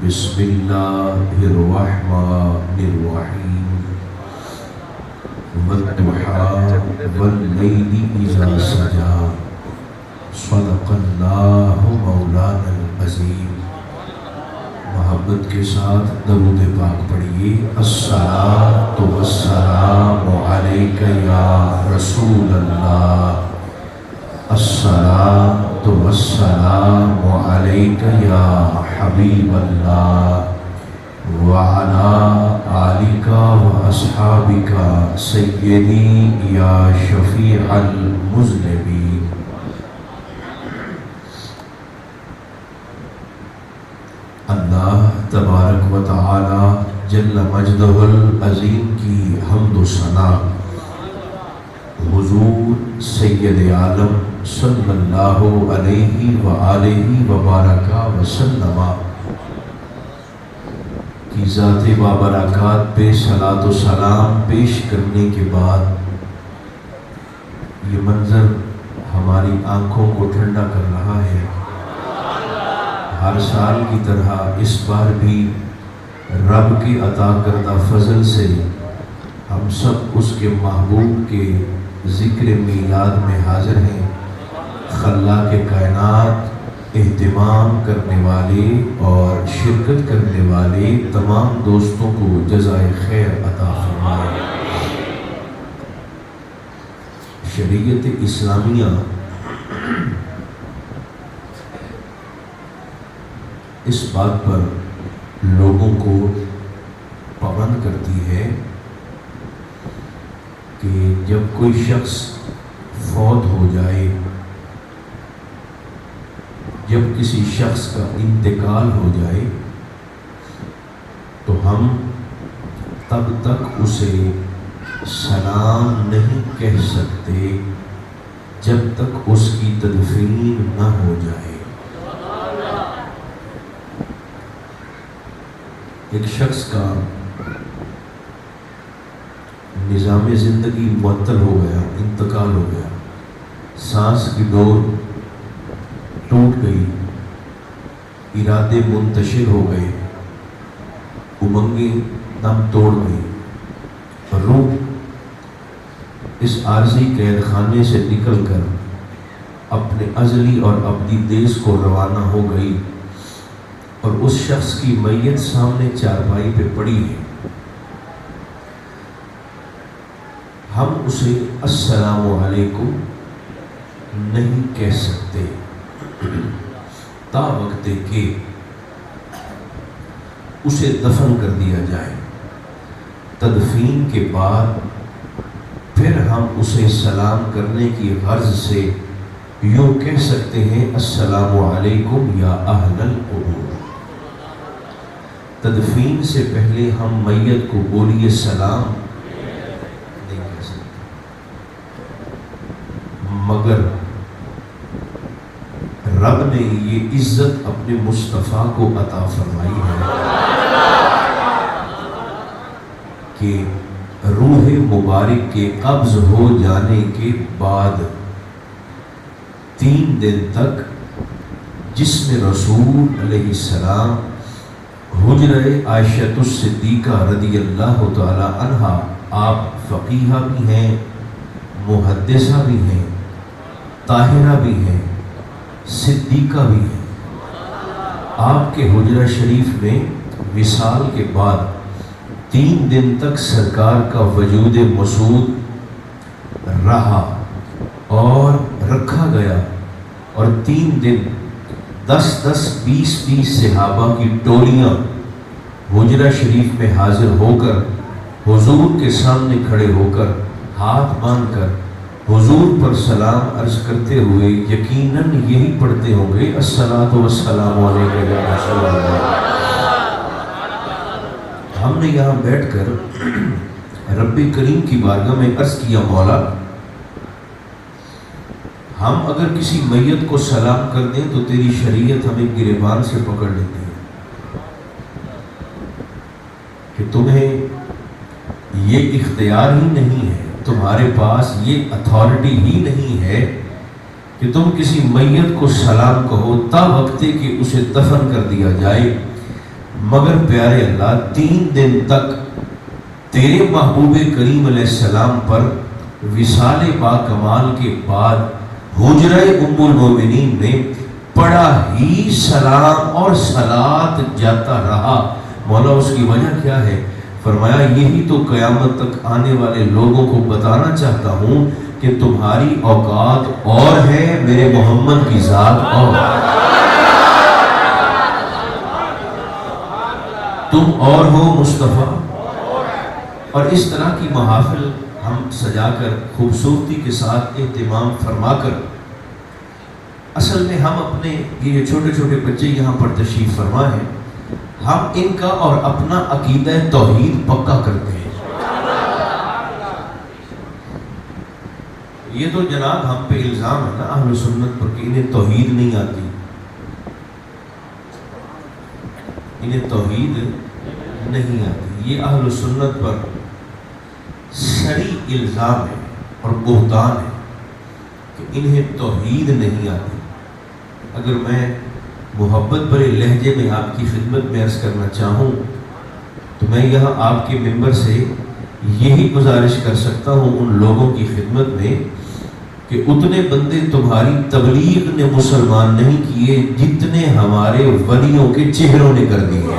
بسم اللہ الرحمن الرحیم والضحى واللیل اذا سجا صدق اللہ مولانا العظیم. محبت کے ساتھ درود پاک پڑھیے. الصلاۃ والسلام علیک یا رسول اللہ. الصلاۃ والسلام علیک یا حبیب اللہ وعلی آلک واصحابک سیدی یا شفیع المذنبین. اللہ تبارک و تعالی جل مجدہ العظیم کی حمد و ثنا حضور سید عالم صلی اللہ علیہ وآلہ وبارک وسلم کی ذات بابرکات پہ صلاۃ و سلام پیش کرنے کے بعد یہ منظر ہماری آنکھوں کو ٹھنڈا کر رہا ہے. ہر سال کی طرح اس بار بھی رب کی عطا کردہ فضل سے ہم سب اس کے محبوب کے ذکر میلاد میں حاضر ہیں. خلاق کائنات اہتمام کرنے والے اور شرکت کرنے والے تمام دوستوں کو جزائے خیر عطا فرمائے. شریعت اسلامیہ اس بات پر لوگوں کو پابند کرتی ہے کہ جب کوئی شخص فوت ہو جائے، جب کسی شخص کا انتقال ہو جائے تو ہم تب تک اسے سلام نہیں کہہ سکتے جب تک اس کی تدفین نہ ہو جائے۔ ایک شخص کا نظام زندگی معطل ہو گیا، انتقال ہو گیا، سانس کی ڈور ٹوٹ گئی، ارادے منتشر ہو گئے، امنگیں دم توڑ گئی، روح اس عارضی قید خانے سے نکل کر اپنے ازلی اور ابدی دیس کو روانہ ہو گئی، اور اس شخص کی میت سامنے چارپائی پہ پڑی ہے۔ ہم اسے السلام علیکم نہیں کہہ سکتے تا وقت کہ اسے دفن کر دیا جائے۔ تدفین کے بعد پھر ہم اسے سلام کرنے کی غرض سے یوں کہہ سکتے ہیں السلام علیکم یا اہل القبور۔ تدفین سے پہلے ہم میت کو بولیے سلام نہیں کہہ سکتے، مگر رب نے یہ عزت اپنے مصطفیٰ کو عطا فرمائی ہے کہ روح مبارک کے قبض ہو جانے کے بعد 3 دن تک جسم رسول علیہ السلام حجرہ عائشہ الصدیقہ رضی اللہ تعالی عنہا، آپ فقیہہ بھی ہیں، محدثہ بھی ہیں، طاہرہ بھی ہیں، صدیقہ بھی ہیں، آپ کے حجرہ شریف میں وصال کے بعد 3 دن تک سرکار کا وجود مسعود رہا اور رکھا گیا، اور 3 دن 10-10 20-20 صحابہ کی ٹولیاں حجرہ شریف میں حاضر ہو کر حضور کے سامنے کھڑے ہو کر ہاتھ باندھ کر حضور پر سلام عرض کرتے ہوئے یقیناً یہی پڑھتے ہوں گے الصلاۃ والسلام علیکہ یا رسول اللہ۔ ہم نے یہاں بیٹھ کر رب کریم کی بارگاہ میں عرض کیا مولا، ہم اگر کسی میت کو سلام کر دیں تو تیری شریعت ہمیں گریبان سے پکڑ لیتی ہے کہ تمہیں یہ اختیار ہی نہیں ہے، تمہارے پاس یہ اتھارٹی ہی نہیں ہے کہ تم کسی میت کو سلام کہو تا وقت کہ اسے دفن کر دیا جائے، مگر پیارے اللہ 3 دن تک تیرے محبوب کریم علیہ السلام پر وصال با کمال کے بعد حجرہ ام المومنین میں پڑا ہی سلام اور صلات جاتا رہا۔ مولا اس کی وجہ کیا ہے؟ فرمایا یہی تو قیامت تک آنے والے لوگوں کو بتانا چاہتا ہوں کہ تمہاری اوقات اور ہے، میرے محمد کی ذات اور، تم اور ہو مصطفیٰ۔ اور اس طرح کی محافل ہم سجا کر خوبصورتی کے ساتھ اہتمام فرما کر، اصل میں ہم اپنے یہ چھوٹے چھوٹے بچے یہاں پر تشریف فرما ہیں، ہم ان کا اور اپنا عقیدہ توحید پکا کرتے ہیں۔ یہ تو جناب ہم پہ الزام ہے نا اہل سنت پر کہ انہیں توحید نہیں آتی، انہیں توحید نہیں آتی، یہ اہل سنت پر سری الزام ہے اور بہتان ہے کہ انہیں توحید نہیں آتی۔ اگر میں محبت بھرے لہجے میں آپ کی خدمت میں عرض کرنا چاہوں تو میں یہاں آپ کے ممبر سے یہی گزارش کر سکتا ہوں ان لوگوں کی خدمت میں کہ اتنے بندے تمہاری تبلیغ نے مسلمان نہیں کیے جتنے ہمارے ولیوں کے چہروں نے کر دیے۔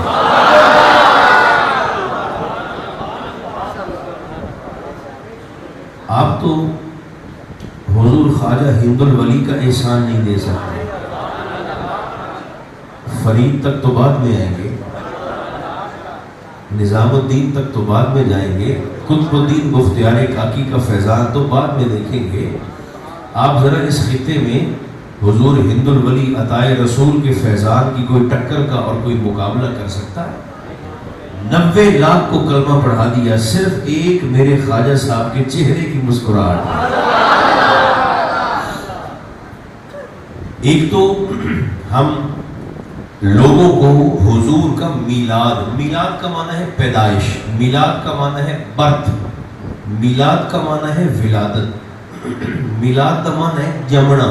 آپ تو حضور خواجہ ہند الولی کا احسان نہیں دے سکتے، فرید تک تو بعد میں آئیں گے، نظام الدین تک تو بعد میں جائیں گے، قطب الدین بختیار کاکی کا فیضان تو بعد میں دیکھیں گے. آپ ذرا اس خطے میں حضور ہند الولی عطائے رسول کے فیضان کی کوئی ٹکر کا اور کوئی مقابلہ کر سکتا ہے؟ 90 لاکھ کو کلمہ پڑھا دیا صرف ایک میرے خواجہ صاحب کے چہرے کی مسکراہٹ. ایک تو ہم لوگوں کو حضور کا میلاد کا معنی ہے پیدائش، میلاد کا معنی ہے برتھ، میلاد کا معنی ہے ولادت، میلاد کا معنی ہے جمنا.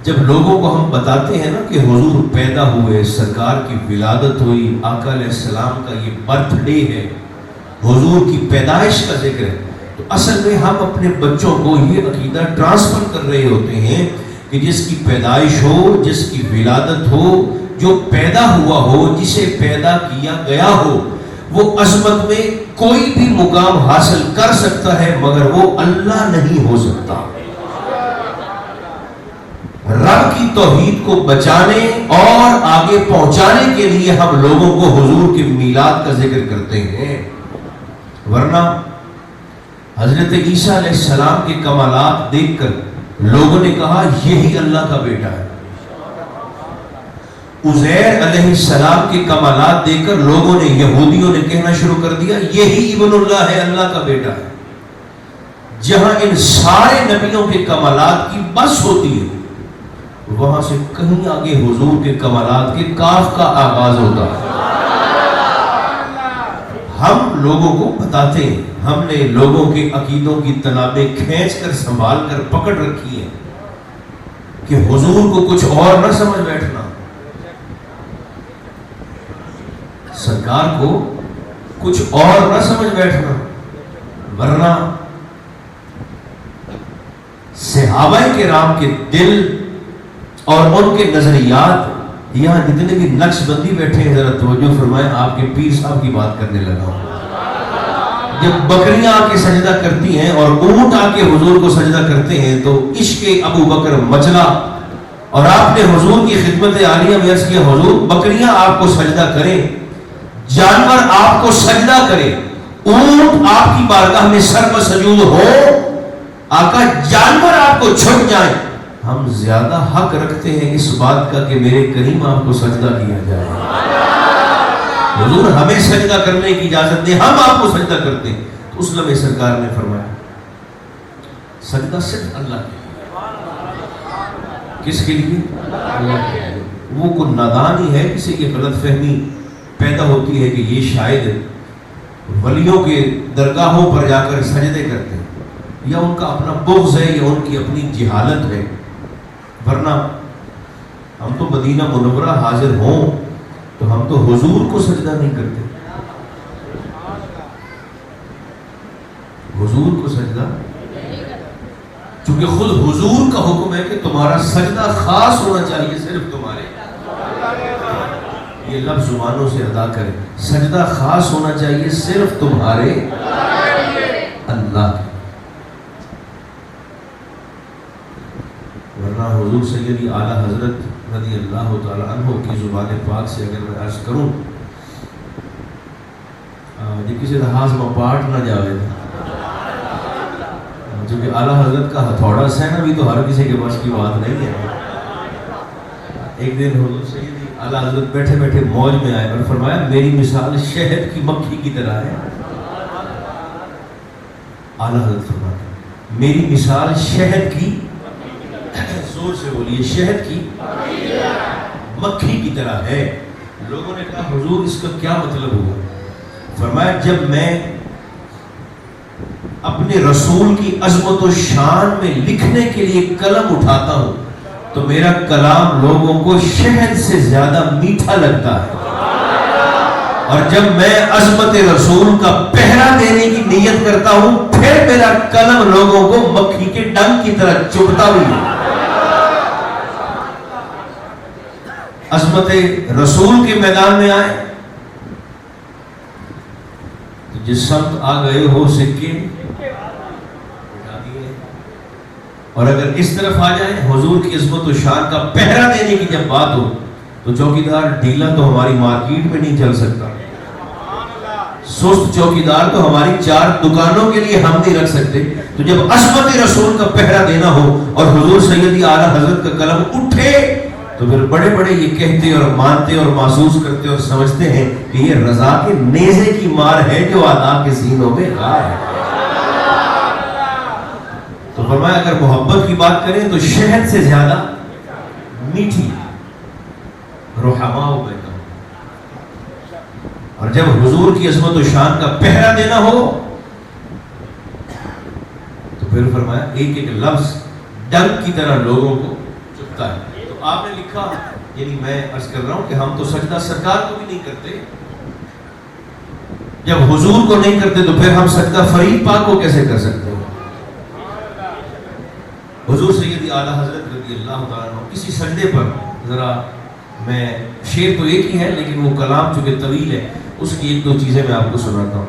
جب لوگوں کو ہم بتاتے ہیں نا کہ حضور پیدا ہوئے، سرکار کی ولادت ہوئی، آقا علیہ السلام کا یہ برتھ ڈے ہے، حضور کی پیدائش کا ذکر ہے، تو اصل میں ہم اپنے بچوں کو یہ عقیدہ ٹرانسفر کر رہے ہوتے ہیں کہ جس کی پیدائش ہو، جس کی ولادت ہو، جو پیدا ہوا ہو، جسے پیدا کیا گیا ہو، وہ عظمت میں کوئی بھی مقام حاصل کر سکتا ہے مگر وہ اللہ نہیں ہو سکتا. رب کی توحید کو بچانے اور آگے پہنچانے کے لیے ہم لوگوں کو حضور کے میلاد کا ذکر کرتے ہیں. ورنہ حضرت عیسیٰ علیہ السلام کے کمالات دیکھ کر لوگوں نے کہا یہی اللہ کا بیٹا ہے. عزیر علیہ السلام کے کمالات دیکھ کر لوگوں نے، یہودیوں نے کہنا شروع کر دیا یہی ابن اللہ ہے، اللہ کا بیٹا ہے. جہاں ان سارے نبیوں کے کمالات کی بس ہوتی ہے، وہاں سے کہیں آگے حضور کے کمالات کے کاف کا آغاز ہوتا ہے. ہم لوگوں کو بتاتے ہیں، ہم نے لوگوں کے عقیدوں کی تنابیں کھینچ کر سنبھال کر پکڑ رکھی ہیں کہ حضور کو کچھ اور نہ سمجھ بیٹھنا، سرکار کو کچھ اور نہ سمجھ بیٹھنا. ورنہ صحابہ کرام کے دل اور ان کے نظریات، یہاں جتنے بھی نقش بندی بیٹھے ہیں ذرا توجہ فرمائیں. آپ کے پیر صاحب کی بات کرنے لگا ہوں. جب بکریاں آ کے سجدہ کرتی ہیں اور اونٹ آ کے حضور کو سجدہ کرتے ہیں تو عشق ابو بکر مچلا، اور آپ نے حضور کی خدمت عالیہ میں عرض کیا حضور بکریاں آپ کو سجدہ کریں، جانور آپ کو سجدہ کرے، اونٹ آپ کی بارگاہ میں سر مسجود ہو، آقا جانور آپ کو چھٹ جائیں، ہم زیادہ حق رکھتے ہیں اس بات کا کہ میرے کریم آپ کو سجدہ کیا جائے. حضور ہمیں سجدہ کرنے کی اجازت دے، ہم آپ کو سجدہ کرتے ہیں. تو اس لمحے سرکار نے فرمایا سجدہ صرف اللہ کے لیے. کس کے لیے؟ اللہ کے لیے. وہ کوئی نادان ہی ہے کسی کی غلط فہمی پیدا ہوتی ہے کہ یہ شاید ولیوں کے درگاہوں پر جا کر سجدے کرتے ہیں، یا ان کا اپنا بغض ہے یا ان کی اپنی جہالت ہے. ورنہ ہم تو مدینہ منورہ حاضر ہوں تو ہم تو حضور کو سجدہ نہیں کرتے، حضور کو سجدہ، چونکہ خود حضور کا حکم ہے کہ تمہارا سجدہ خاص ہونا چاہیے صرف تمہارے. یہ لفظ زبانوں سے ادا کریں، سجدہ خاص ہونا چاہیے صرف تمہارے اللہ کے. ورنہ حضور سیدی اعلیٰ حضرت رضی اللہ تعالیٰ عنہ کی زبان پاک سے اگر میں عرض کروں، یہ کسی لحاظ میں پاٹ نہ جاوے، چونکہ اعلیٰ حضرت کا ہتھوڑا سہنا بھی تو ہر کسی کے بس کی بات نہیں ہے. ایک دن حضور سیدی اعلیٰ حضرت بیٹھے بیٹھے موج میں آئے اور فرمایا میری مثال شہد کی مکھی کی طرح ہے. اعلیٰ حضرت فرماتے میری مثال شہد کی، زور سے بولیے، شہد کی مکھی کی طرح ہے. لوگوں نے کہا حضور اس کا کیا مطلب ہوا؟ فرمایا جب میں اپنے رسول کی عظمت و شان میں لکھنے کے لیے قلم اٹھاتا ہوں تو میرا کلام لوگوں کو شہد سے زیادہ میٹھا لگتا ہے، اور جب میں عظمت رسول کا پہرا دینے کی نیت کرتا ہوں پھر میرا قلم لوگوں کو مکھی کے ڈنگ کی طرح چبھتا بھی ہے. عظمت رسول کے میدان میں آئے تو جس سمت آ گئے ہو سکے اٹھا دیے، اور اگر اس طرف آ جائیں حضور کی عظمت و شان کا پہرا دینے کی جب بات ہو تو چوکیدار ڈھیلا تو ہماری مارکیٹ میں نہیں چل سکتا، سست چوکیدار تو ہماری 4 دکانوں کے لیے ہم نہیں رکھ سکتے۔ تو جب عصمت رسول کا پہرا دینا ہو اور حضور سیدی اعلیٰ حضرت کا قلم اٹھے تو پھر بڑے بڑے یہ کہتے اور مانتے اور محسوس کرتے اور سمجھتے ہیں کہ یہ رضا کے نیزے کی مار ہے جو آداب کے سینوں میں غار ہے۔ تو فرمایا اگر محبت کی بات کریں تو شہد سے زیادہ میٹھی رحماء بینہم، اور جب حضور کی عظمت و شان کا پہرا دینا ہو تو پھر فرمایا ایک ایک لفظ ڈنک کی طرح لوگوں کو چبھتا ہے۔ تو آپ نے لکھا، یعنی میں عرض کر رہا ہوں کہ ہم تو سجدہ سرکار کو بھی نہیں کرتے، جب حضور کو نہیں کرتے تو پھر ہم سجدہ فرید پاک کو کیسے کر سکتے ہیں؟ حضور سیدی اعلیٰ حضرت رضی اللہ تعالیٰ عنہ کسی سجدے پر، ذرا میں شعر تو ایک ہی ہے لیکن وہ کلام چونکہ طویل ہے، اس کی 1-2 چیزیں میں آپ کو سناتا ہوں۔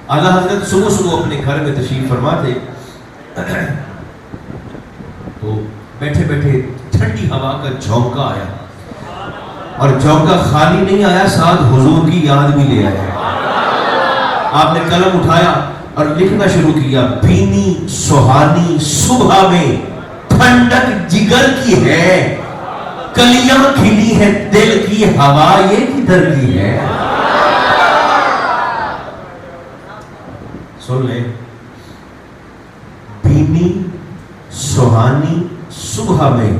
اعلیٰ حضرت صبح صبح اپنے گھر میں تشریف فرما تھے، تو بیٹھے بیٹھے ٹھنڈی ہوا کا جھونکا آیا، اور جھونکا خالی نہیں آیا، ساتھ حضور کی یاد بھی لے آیا۔ آپ نے قلم اٹھایا اور لکھنا شروع کیا، بھینی سہانی صبح میں ٹھنڈک جگر کی ہے، کلیاں کھلی ہے دل کی ہوا یہ کدھر کی ہے۔ سن لیں، بھینی سہانی صبح میں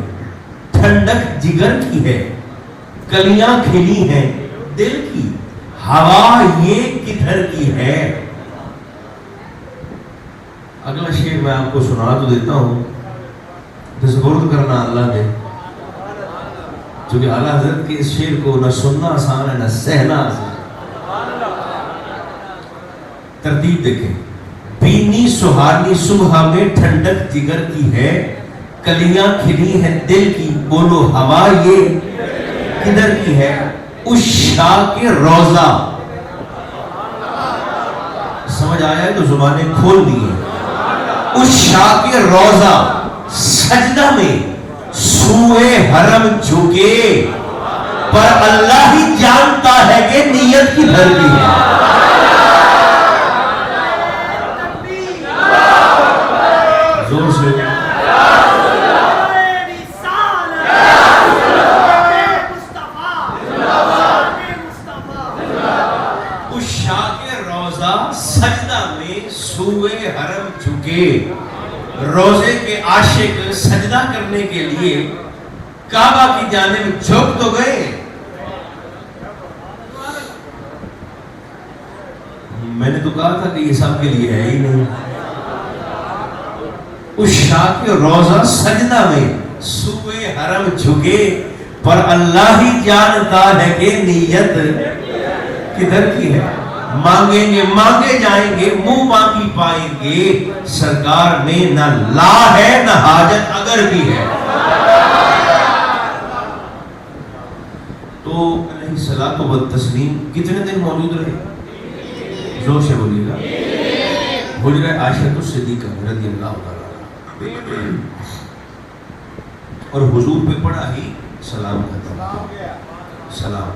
ٹھنڈک جگر کی ہے، کلیاں کھلی ہیں دل کی ہوا یہ کدھر کی ہے۔ اگلا شعر میں آپ کو سنا تو دیتا ہوں، تصور کرنا اللہ دے، چونکہ اعلیٰ حضرت کے اس شعر کو نہ سننا آسان ہے نہ سہنا آسان ہے۔ ترتیب دیکھیں، بینی سہانی صبح میں ٹھنڈک جگر کی ہے، کلیاں کھلی ہیں دل کی، بولو ہوا یہ کدھر کی ہے۔ اس شاہ کے روضہ، سمجھ آیا ہے تو زبانیں کھول دیئے، اس شاہ کے روضہ سجدہ میں سوئے حرم جھکے، پر اللہ ہی جانتا ہے کہ نیت کی بھر کی ہے۔ زور سے اس شاہ کے روضہ سجدہ میں سوئے حرم جھکے، روزے کے عاشق سجدہ کرنے کے لیے کعبہ کی جانب جھک تو گئے، میں نے تو کہا تھا کہ یہ سب کے لیے ہے ہی نہیں۔ اس شاہ کے روزہ سجدہ میں سوئے حرم جھکے، پر اللہ ہی جانتا ہے کہ نیت کدھر کی ہے۔ مانگیں گے مانگے جائیں گے، منہ مانگی پائیں گے، سرکار میں نہ لا ہے نہ حاجت اگر بھی ہے۔ تو علیہ الصلوۃ والتسلیم کتنے دن موجود رہے؟ زور سے بولیے گا۔ حجرہ عائشہ الصدیقہ رضی اللہ تعالیٰ، اور حضور پہ پڑا ہی سلام کرتا، سلام،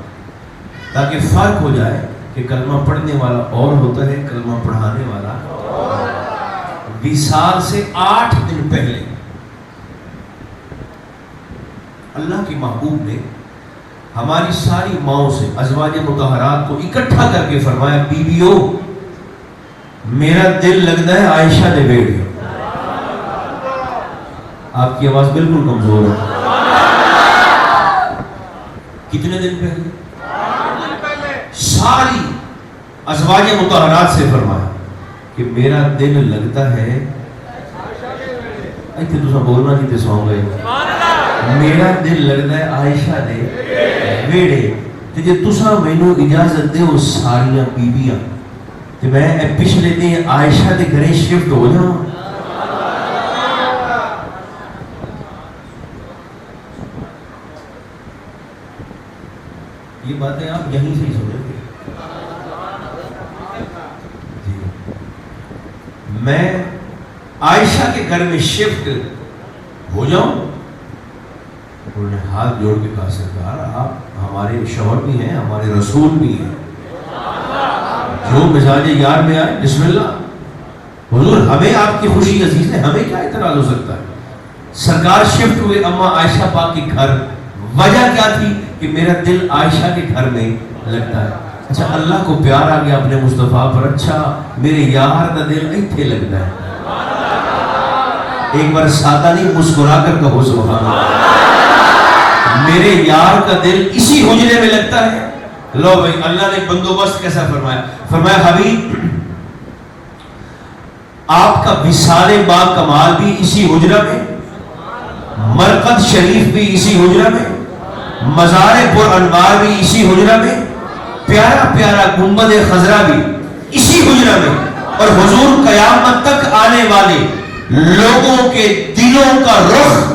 تاکہ فرق ہو جائے کہ کلمہ پڑھنے والا اور ہوتا ہے، کلمہ پڑھانے والا۔ وصال سے 8 دن پہلے اللہ کی محبوب نے ہماری ساری ماؤں سے، ازواج مطہرات کو اکٹھا کر کے فرمایا، بیویو میرا دل لگتا ہے عائشہ نے بیٹھ۔ آپ کی آواز بالکل کمزور ہے۔ کتنے دن پہلے؟ ساری ازواج مطہرات سے فرمایا کہ میرا دل لگتا ہے، ایتھے تساں بولنا نہیں تے سو گئے، میرا دل لگتا ہے عائشہ دے ویڑے، تے جے تساں مینوں اجازت دیو ساریاں بیبیاں تے میں پچھلے دن عائشہ دے گھرے شفٹ ہو جاواں۔ یہ باتیں آپ یہیں سے ہی سنیں گے۔ میں عائشہ کے گھر میں شفٹ ہو جاؤں؟ انہوں نے ہاتھ جوڑ کے کہا، سرکار آپ ہمارے شوہر بھی ہیں، ہمارے رسول بھی ہیں، جو مزاج یار میں آئے بسم اللہ۔ حضور ہمیں آپ کی خوشی عزیز ہے، ہمیں کیا اعتراض ہو سکتا ہے؟ سرکار شفٹ ہوئے اما عائشہ پاک کے گھر، وجہ کیا تھی کہ میرا دل عائشہ کے گھر میں لگتا ہے۔ اچھا اللہ کو پیار آ گیا اپنے مصطفیٰ پر، اچھا میرے یار کا دل ایتھے لگتا ہے۔ ایک بار سادہ نہیں مسکرا کر کہو سبحان اللہ، میرے یار کا دل اسی حجرے میں لگتا ہے۔ لو بھائی اللہ نے بندوبست کیسا فرمایا، فرمایا حبیب آپ کا وصال با کمال بھی اسی حجرہ میں، مرقد شریف بھی اسی حجرہ میں، مزار پر انوار بھی اسی حجرہ میں، پیارا پیارا گنبد خضرا بھی اسی حجرہ میں، اور حضور قیامت تک آنے والے لوگوں کے دلوں کا رخ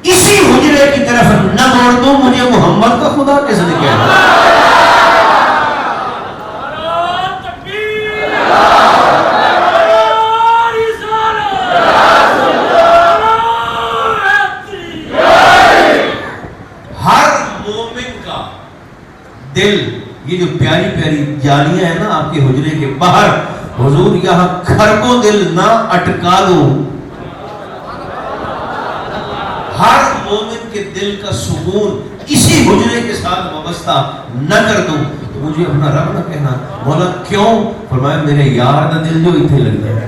اسی حجرے کی طرف نہ موڑ دوں، مجھے محمد کا خدا کیسے نے کہا؟ دل یہ جو پیاری پیاری جالیاں ہیں نا آپ کے حجرے کے باہر، حضور یہاں کھربوں دل نہ اٹکا دو، ہر مومن کے دل کا سکون اسی حجرے کے ساتھ وابستہ نہ کر دوں، تو مجھے اپنا رب نہ کہنا مولا کیوں؟ فرمایا میرے یار کا دل جو اتنے لگ جائے۔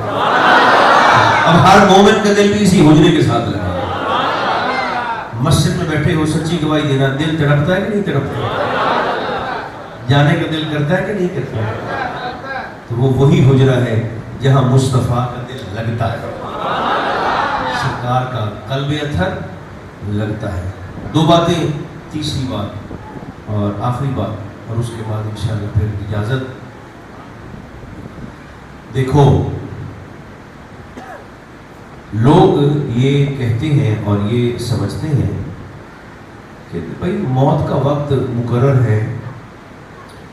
اب ہر مومن کا دل بھی اسی حجرے کے ساتھ لگا۔ مسجد میں بیٹھے ہو سچی گواہی دینا، دل تڑپتا ہے کہ نہیں تڑپتا؟ جانے کا دل کرتا ہے کہ نہیں کرتا؟ تو وہ وہی حجرہ ہے جہاں مصطفیٰ کا دل لگتا ہے، سرکار کا قلب اطہر لگتا ہے۔ دو باتیں، تیسری بات اور آخری بات، اور اس کے بعد انشاءاللہ پھر اجازت۔ دیکھو لوگ یہ کہتے ہیں اور یہ سمجھتے ہیں کہ بھائی موت کا وقت مقرر ہے،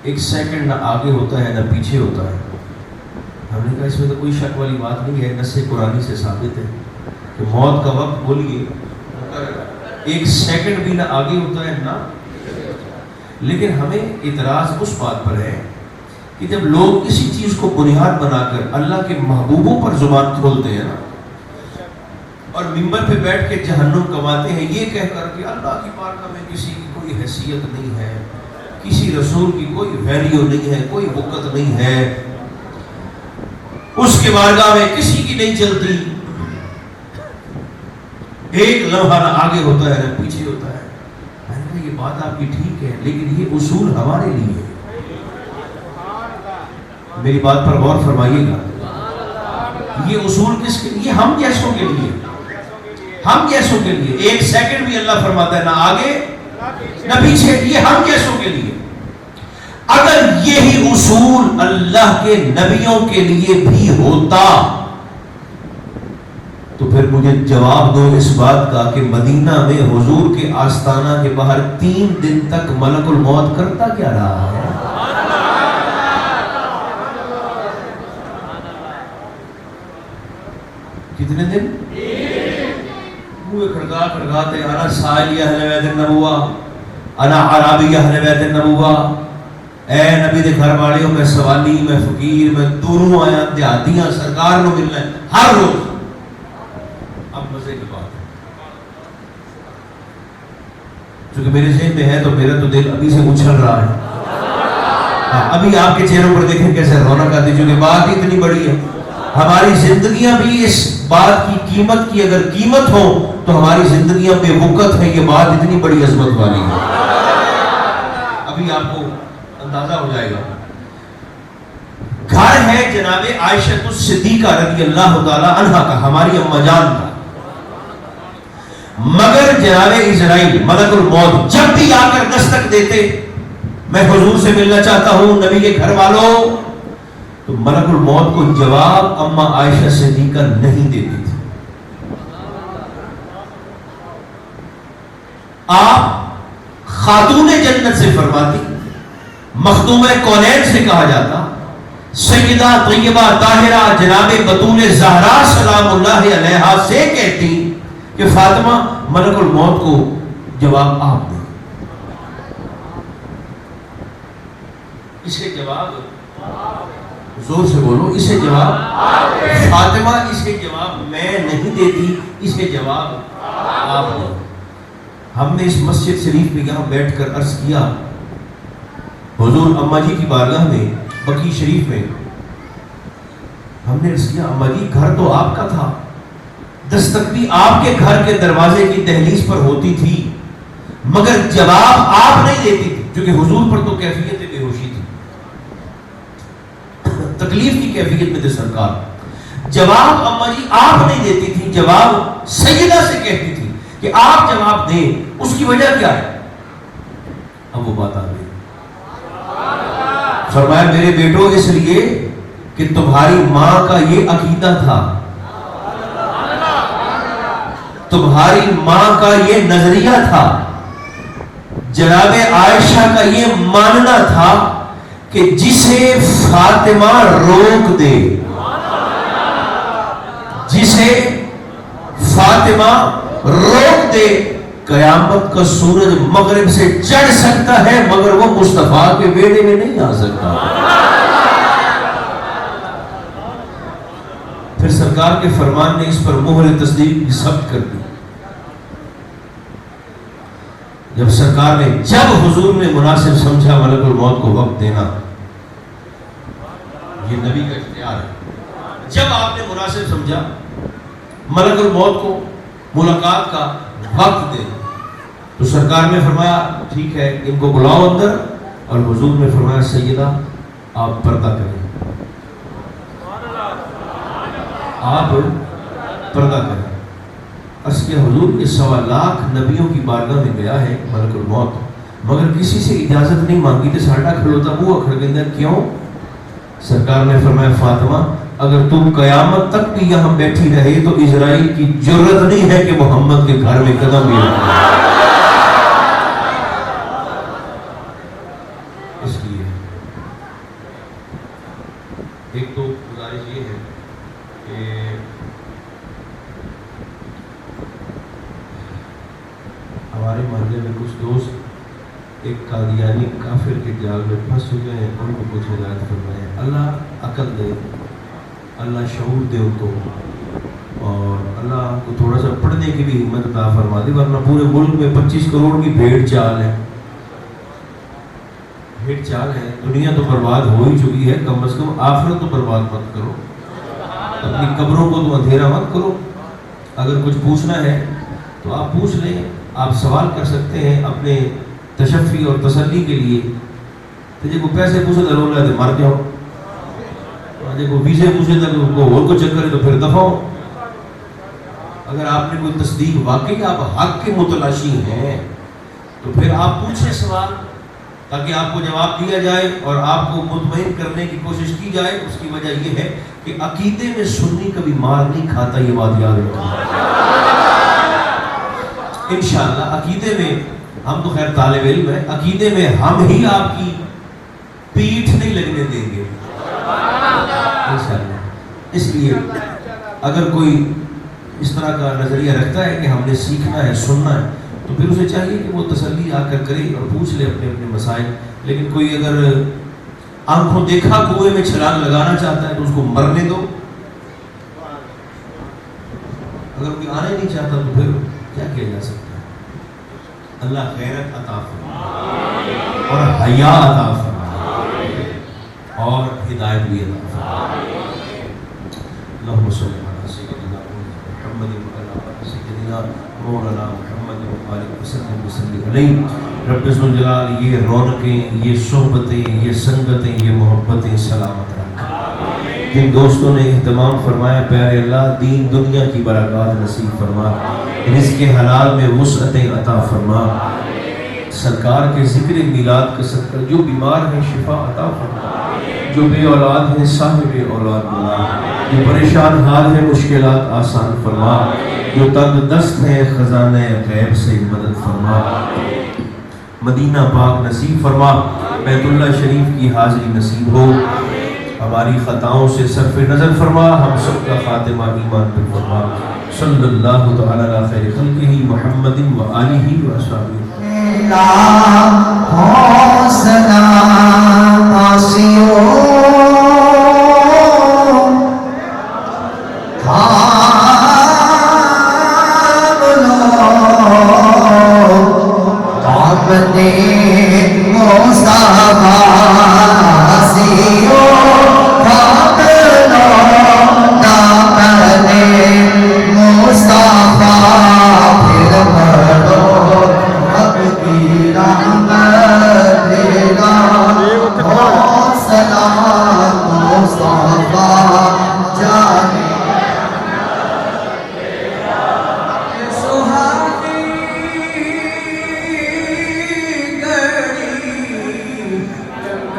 ایک سیکنڈ نہ آگے ہوتا ہے نہ پیچھے ہوتا ہے۔ ہم نے کہا اس میں تو کوئی شک والی بات نہیں ہے، نص قرآنی سے ثابت ہے کہ موت کا وقت بولیے ایک سیکنڈ بھی نہ آگے ہوتا ہے نہ، لیکن ہمیں اعتراض اس بات پر ہے کہ جب لوگ کسی چیز کو بنیاد بنا کر اللہ کے محبوبوں پر زبان کھولتے ہیں نا، اور ممبر پہ بیٹھ کے جہنم کماتے ہیں یہ کہہ کر کہ اللہ کی بارگاہ میں کسی کی کوئی حیثیت نہیں ہے، کسی رسول کی کوئی ویلیو نہیں ہے، کوئی وقت نہیں ہے، اس کے بارگاہ میں کسی کی نہیں چلتی، ایک لمحہ نہ آگے ہوتا ہے نہ پیچھے ہوتا ہے۔ میں نے کہا یہ بات آپ کی ٹھیک ہے، لیکن یہ اصول ہمارے لیے ہے۔ میری بات پر غور فرمائیے گا، یہ اصول کس کے لیے؟ ہم جیسوں کے لیے، ہم جیسوں کے لیے۔ ایک سیکنڈ بھی اللہ فرماتا ہے نہ آگے نہ پیچھے، یہ ہم جیسوں کے لیے۔ اگر یہی اصول اللہ کے نبیوں کے لیے بھی ہوتا تو پھر مجھے جواب دو اس بات کا کہ مدینہ میں حضور کے آستانہ کے باہر 3 دن تک ملک الموت کرتا کیا رہا ہے؟ کتنے دن؟ منہ کھڑکا کھڑکاتے، انا سائلی اہل بیت النبوہ، انا عربی اہل بیت النبوہ، اے نبی دے گھر والوں، میں سوالی، میں فقیر، میں دوروں آیا دیہاتیاں سرکار نو ملنا ہے ہر روز۔ اب مزے کی بات ہے، چونکہ میرے ذہن میں ہے تو میرا تو دل ابھی سے اچھل رہا ہے۔ ابھی آپ کے چہروں پر دیکھیں کیسے رونق آتی، چونکہ بات ہی اتنی بڑی ہے۔ ہماری زندگیاں بھی اس بات کی قیمت کی اگر قیمت ہو تو ہماری زندگیاں بے وقت ہے، یہ بات اتنی بڑی عظمت والی ہے۔ ابھی آپ کو اندازہ ہو جائے گا۔ گھر ہے جناب عائشہ الصدیقہ رضی اللہ تعالی عنہا کا، ہماری اما جان کا، مگر جناب اسرائیل ملک الموت جب بھی آ کر دستک دیتے میں حضور سے ملنا چاہتا ہوں نبی کے گھر والوں، تو ملک الموت کو جواب اما عائشہ صدیقہ نہیں دیتی تھی۔ آپ خاتون جنت سے فرماتی، مخدومہ کونین سے کہا جاتا، سیدہ طیبہ طاہرہ جناب بطول زہرا سلام اللہ علیہا سے کہتی کہ فاطمہ ملک الموت کو جواب آپ دیں۔ اسے جواب زور سے بولو، اسے جواب فاطمہ، اسے جواب میں نہیں دیتی، اسے جواب آپ دو۔ ہم نے اس مسجد شریف میں یہاں بیٹھ کر عرض کیا، حضور اماں جی کی بارگاہ میں بقی شریف میں ہم نے عرض کیا، اماں جی گھر تو آپ کا تھا، دستک بھی آپ کے گھر کے دروازے کی دہلیز پر ہوتی تھی، مگر جواب آپ نہیں دیتی تھی، کیونکہ حضور پر تو کیفیت بے ہوشی تھی، تکلیف کی کیفیت میں تھے سرکار۔ جواب اماں جی آپ نہیں دیتی تھی، جواب سیدہ سے کہتی تھی کہ آپ جواب دیں، اس کی وجہ کیا ہے؟ اب وہ بات آ گئی، فرمایا میرے بیٹو اس لیے کہ تمہاری ماں کا یہ عقیدہ تھا، تمہاری ماں کا یہ نظریہ تھا، جناب عائشہ کا یہ ماننا تھا کہ جسے فاطمہ روک دے، جسے فاطمہ روک دے، قیامت کا سورج مغرب سے چڑھ سکتا ہے مگر وہ مصطفیٰ کے بیڑے میں نہیں آ سکتا۔ پھر سرکار کے فرمان نے اس پر مہر تصدیق بھی ثبت کر دی۔ جب سرکار نے، جب حضور نے مناسب سمجھا ملک الموت کو وقت دینا، یہ نبی کا اختیار ہے، جب آپ نے مناسب سمجھا ملک الموت کو ملاقات کا وقت دے، تو سرکار نے فرمایا ٹھیک ہے ان کو بلاؤ اندر، اور حضور نے فرمایا سیدہ آپ پردہ کریں، آپ پردہ کریں۔ عرض کیا حضور یہ 1.25 لاکھ نبیوں کی بارگاہ میں گیا ہے ملک الموت، مگر کسی سے اجازت نہیں مانگی تو ساڈا کھلوتا منہ اکھڑ گیا، کیوں؟ سرکار نے فرمایا فاطمہ اگر تم قیامت تک بھی یہاں بیٹھی رہے تو اسرائیل کی جرت نہیں ہے کہ محمد کے گھر میں قدم بھی رکھے۔ اس لیے ایک تو گزارش یہ ہے کہ ہمارے محلے میں کچھ دوست ایک قادیانی کافر کے جال میں پھنس چکے ہیں، ان کو کچھ ہدایت فرمائے، اللہ عقل دے، اللہ شعور دے ان کو، اور اللہ کو تھوڑا سا پڑھنے کی بھی ہمت عطا فرما دے، ورنہ پورے ملک میں 25 کروڑ کی بھیڑ چال ہے، بھیڑ چال ہے، دنیا تو برباد ہو ہی چکی ہے، کم از کم آخرت تو برباد مت کرو، اپنی قبروں کو تو اندھیرا مت کرو۔ اگر کچھ پوچھنا ہے تو آپ پوچھ لیں، آپ سوال کر سکتے ہیں اپنے تشفی اور تسلی کے لیے، تو جب وہ پیسے پوچھے تو لوگ لے مار جاؤ، جب وہ ویزے پوچھے تو اور کو چکر ہے تو پھر دفعہ ہو۔ اگر آپ نے کوئی تصدیق واقعی آپ حق کے متلاشی ہیں تو پھر آپ پوچھیں سوال تاکہ آپ کو جواب دیا جائے اور آپ کو مطمئن کرنے کی کوشش کی جائے۔ اس کی وجہ یہ ہے کہ عقیدے میں سنی کبھی مار نہیں کھاتا، یہ بات یاد رکھیں۔ انشاءاللہ عقیدے میں ہم تو خیر طالب علم ہیں، عقیدے میں ہم ہی آپ کی پیٹھ نہیں لگنے دیں گے انشاءاللہ۔ اس لیے اگر کوئی اس طرح کا نظریہ رکھتا ہے کہ ہم نے سیکھنا ہے سننا ہے تو پھر اسے چاہیے کہ وہ تسلی آ کر کرے اور پوچھ لے اپنے اپنے مسائل، لیکن کوئی اگر آنکھوں دیکھا کنویں میں چھلانگ لگانا چاہتا ہے تو اس کو مرنے دو، اگر کوئی آنے نہیں چاہتا تو پھر کیا کیا جا سکتا ہے؟ اللہ غیرت عطا فرمائے اور حیا عطا فرمائے اور ہدایت بھی عطا فرمائے۔ اللہم صلی علی سیدنا محمد وعلی سیدنا مولانا محمد وسلم علیہ۔ رب ذوالجلال یہ رونقیں، یہ صحبتیں، یہ سنگتیں، یہ محبتیں سلامت رکھ۔ جن دوستوں نے اہتمام فرمایا پیارے اللہ دین دنیا کی برکات نصیب فرما، رزق حلال میں وسعتیں عطا فرما، سرکار کے ذکر میلاد کا صدقہ جو بیمار ہیں شفا عطا فرما، جو بے اولاد ہیں صاحب اولاد بنا، جو پریشان حال ہیں مشکلات آسان فرما، جو تنگ دست ہیں خزانہ غیب سے مدد فرما، مدینہ پاک نصیب فرما، بیت اللہ شریف کی حاضری نصیب ہو، ہماری خطاؤں سے صرف نظر فرما، ہم سب کا خاتمہ ایمان پر فرما۔ صلی اللہ تعالی علی خیر خلقہ محمد و آلہ و اصحابہ۔ سلام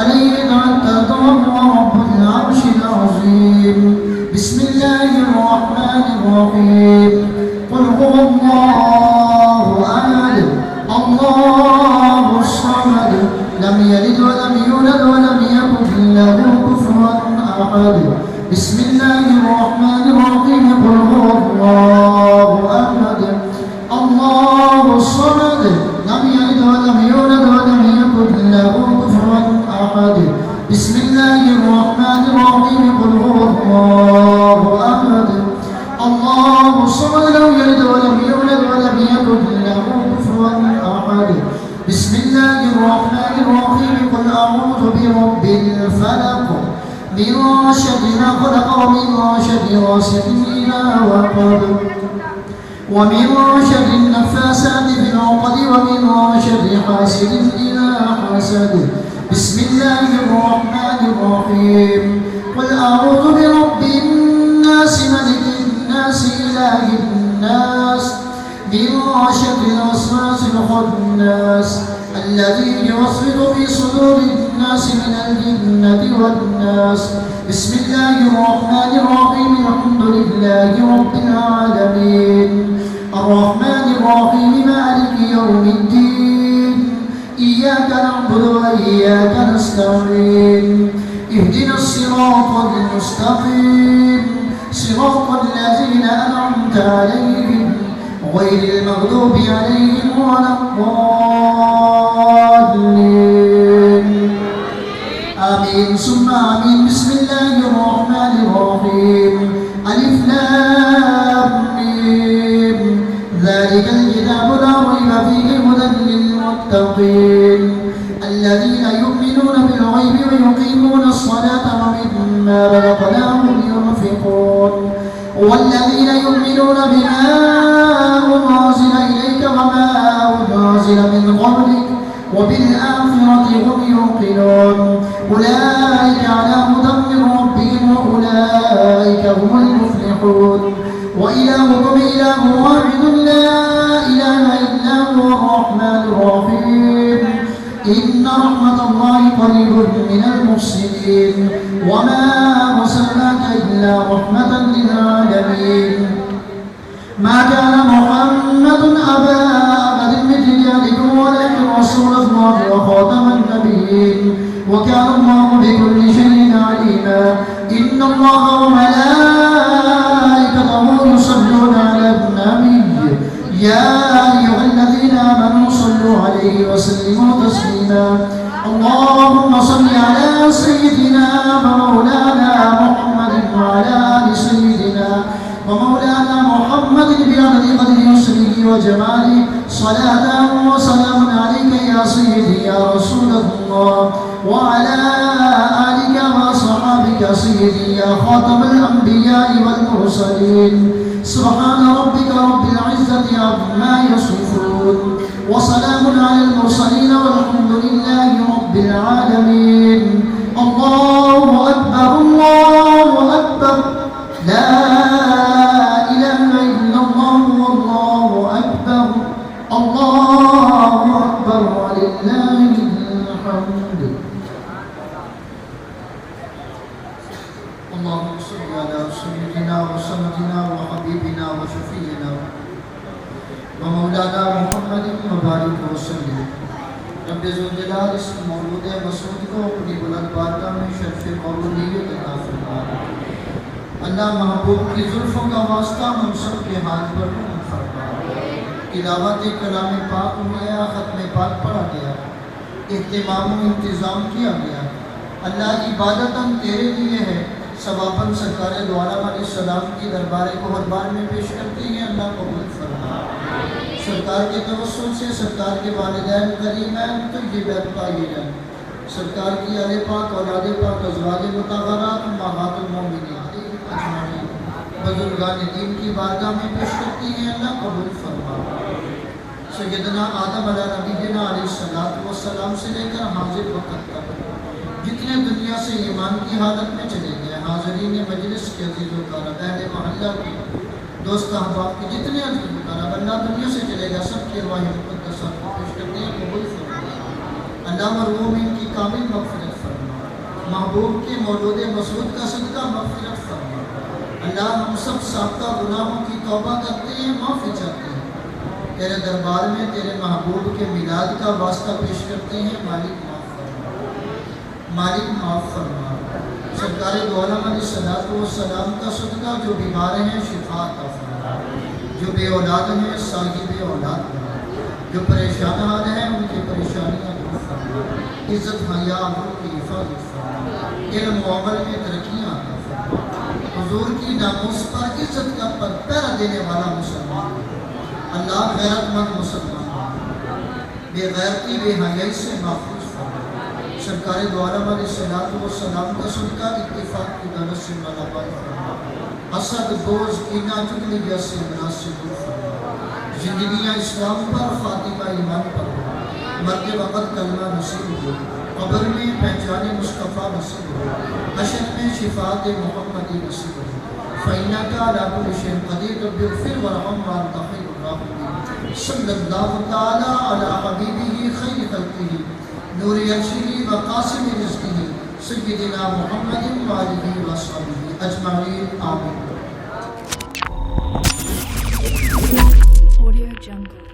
علينا تضرع رب العرش العظيم بسم الله الرحمن الرحيم قل هو الله أحد الله الصمد لم يلد ولم يولد ولم يكن له كفوا أحد بسم الله الرحمن الرحيم قل هو الله أحد الله الصمد لم يلد ولم يولد ولم يكن له كفوا أحد بسم الله الرحمن الرحيم قل هو الله أحد الله الصمد لم يلد ولم يولد ولم يكن له كفوا أحد بسم الله الرحمن الرحيم قل أعوذ برب الفلق من شر ما خلق ومن شر غاسق إذا وقب ومن شر النفاسات في العقد ومن شر حاسد إذا حسد بسم الله الرحمن الرحيم قل أعوذ برب الناس ملك الناس إله الناس من شر الوسواس الخناس الذي يوسوس في صدور الناس من الجنة والناس بسم الله الرحمن الرحيم الحمد لله رب العالمين الرحمن الرحيم مالك يوم الدين إياك نعبد وإياك نستعين اهدنا الصراط المستقيم صراط الذين أنعمت عليهم غير المغضوب عليهم ولا الضالين آمين ثم آمين بسم الله الرحمن الرحيم ألف لام ميم ذلك الكتاب لا ريب فيه هدى للمتقين الذين يؤمنون بالغيب ويقيمون الصلاة ومما رزقناهم ينفقون والذين يؤمنون بما أنزل إليك وما أنزل من قبلك وبالآخرة هم يوقنون أولئك على هدى من ربهم وأولئك هم المفلحون وإلهكم إله واحد لا إله إلا هو الرحمن الرحيم إن رحمة الله قريب من المحسنين وما أرسلناك إلا رحمة للعالمين ما كان محمد أبا أحد من رجالكم ولكن رسول الله وخاتم النبيين وكان الله بكل شيء عليما إن الله وملائكته يصلون على النبي يا أيها الذين آمنوا صلوا عليه وسلموا تسليما اللهم صل على سيدنا ومولانا محمد وعلى آل سيدنا ومولانا محمد بعدد قدر يسره وجماله صلاة وسلام عليك يا سيدي يا رسول الله وعلى آلك وصحبه أصحابك سيدي يا خاتم الأنبياء والمرسلين سبحان ربك رب العزة عما يصفون وسلام على المرسلين والحمد لله رب العالمين الله أكبر الله أكبر لا إله إلا الله والله أكبر الله أكبر ولله الحمد اللهم صل على سيدنا وسندنا وحبيبنا وشفيعنا ومولانا محمد وبارك وسلم رب ذوالجلال اس مولود مسعود کو اپنی بلند بارگاہ میں شرف قبولیت عطا فرما اللہ محبوب کی زلفوں کا واسطہ ہم سب کے ہاتھ پر فرما تلاوت کلام پاک ہوا ختم پاک پڑھا گیا اہتمام و انتظام کیا گیا اللہ عبادتاً تیرے لیے ہے ثواباً سرکار دو عالم علیہ السلام کی دربار کو ہر بار میں پیش کرتے ہیں اللہ قبول فرما سرکار کے توسل سے سرکار کے والدین کریمین تو یہ بیت پائی جائیں سرکار کی اہل پاک اولاد پاک ازواج مطہرات امہات المومنین اجمعین بزرگان دین کی بارگاہ میں پیش کرتے ہیں اللہ قبول فرما سیدنا آدم علیہ نبینا علیہ السلام سے لے کر حاضر وقت تک جتنے دنیا سے ایمان کی حالت میں چلے گئے حاضرین مجلس کے عزیز و کرام اہل محلہ کی دوست احباب کے جتنے عزیز و کرام اللہ دنیا سے چلے گا سب کی ارواح مقدسات کو پیش کرتے ہیں قبول فرما اللہ مرحومین کی کامل مغفرت فرما محبوب کے مولود مسعود کا صدقہ مغفرت فرما اللہ ہم سب سابقہ گناہوں کی توبہ کرتے ہیں معافی چاہتے ہیں تیرے دربار میں تیرے محبوب کے میلاد کا واسطہ پیش کرتے ہیں مالک معاف فرما سرکار دو عالم علیہ السلام کا صدقہ جو بیمار ہیں شفا عطا فرما جو بے اولاد ہیں صاحب اولاد بنا جو پریشان حال ہیں ان کی پریشانیاں دور فرما عزت حیا عمر کی حفاظت فرما علم و عمل میں ترقیاں عطا فرما حضور کی ناموس پر عزت کا پیرا دینے والا مسلمان اللہ غیرت مند مسلمان بے غیرتی بے حیائی سے محفوظ سرکار دو عالم علیہ السلام کا صدقہ اتفاق کی دولت سے ملابات فرما حسد بوز کینہ چگلی جیسے مناسب فرما زندگیاں اسلام پر فاطمہ ایمان پر مرد وقت کلمہ نصیب ہو قبر میں پہچان مصطفیٰ نصیب ہو حشر میں شفاعت محمدی نصیب ہو فَإِنَّكَ عَلَىٰ كُلِّ شَيْءٍ قَدِيرٌ رَبِّ اغْفِرْ وَارْحَمْ وَأَنْتَ خَيْرُ الرَّاحِمِينَ صلی اللہ تعالیٰ علی حبیبہ خیر خلقہ نور عرشہ و قاسم رزقہ سیدنا محمد وآلہ وصحبہ اجمعین آمین Audio Jungle.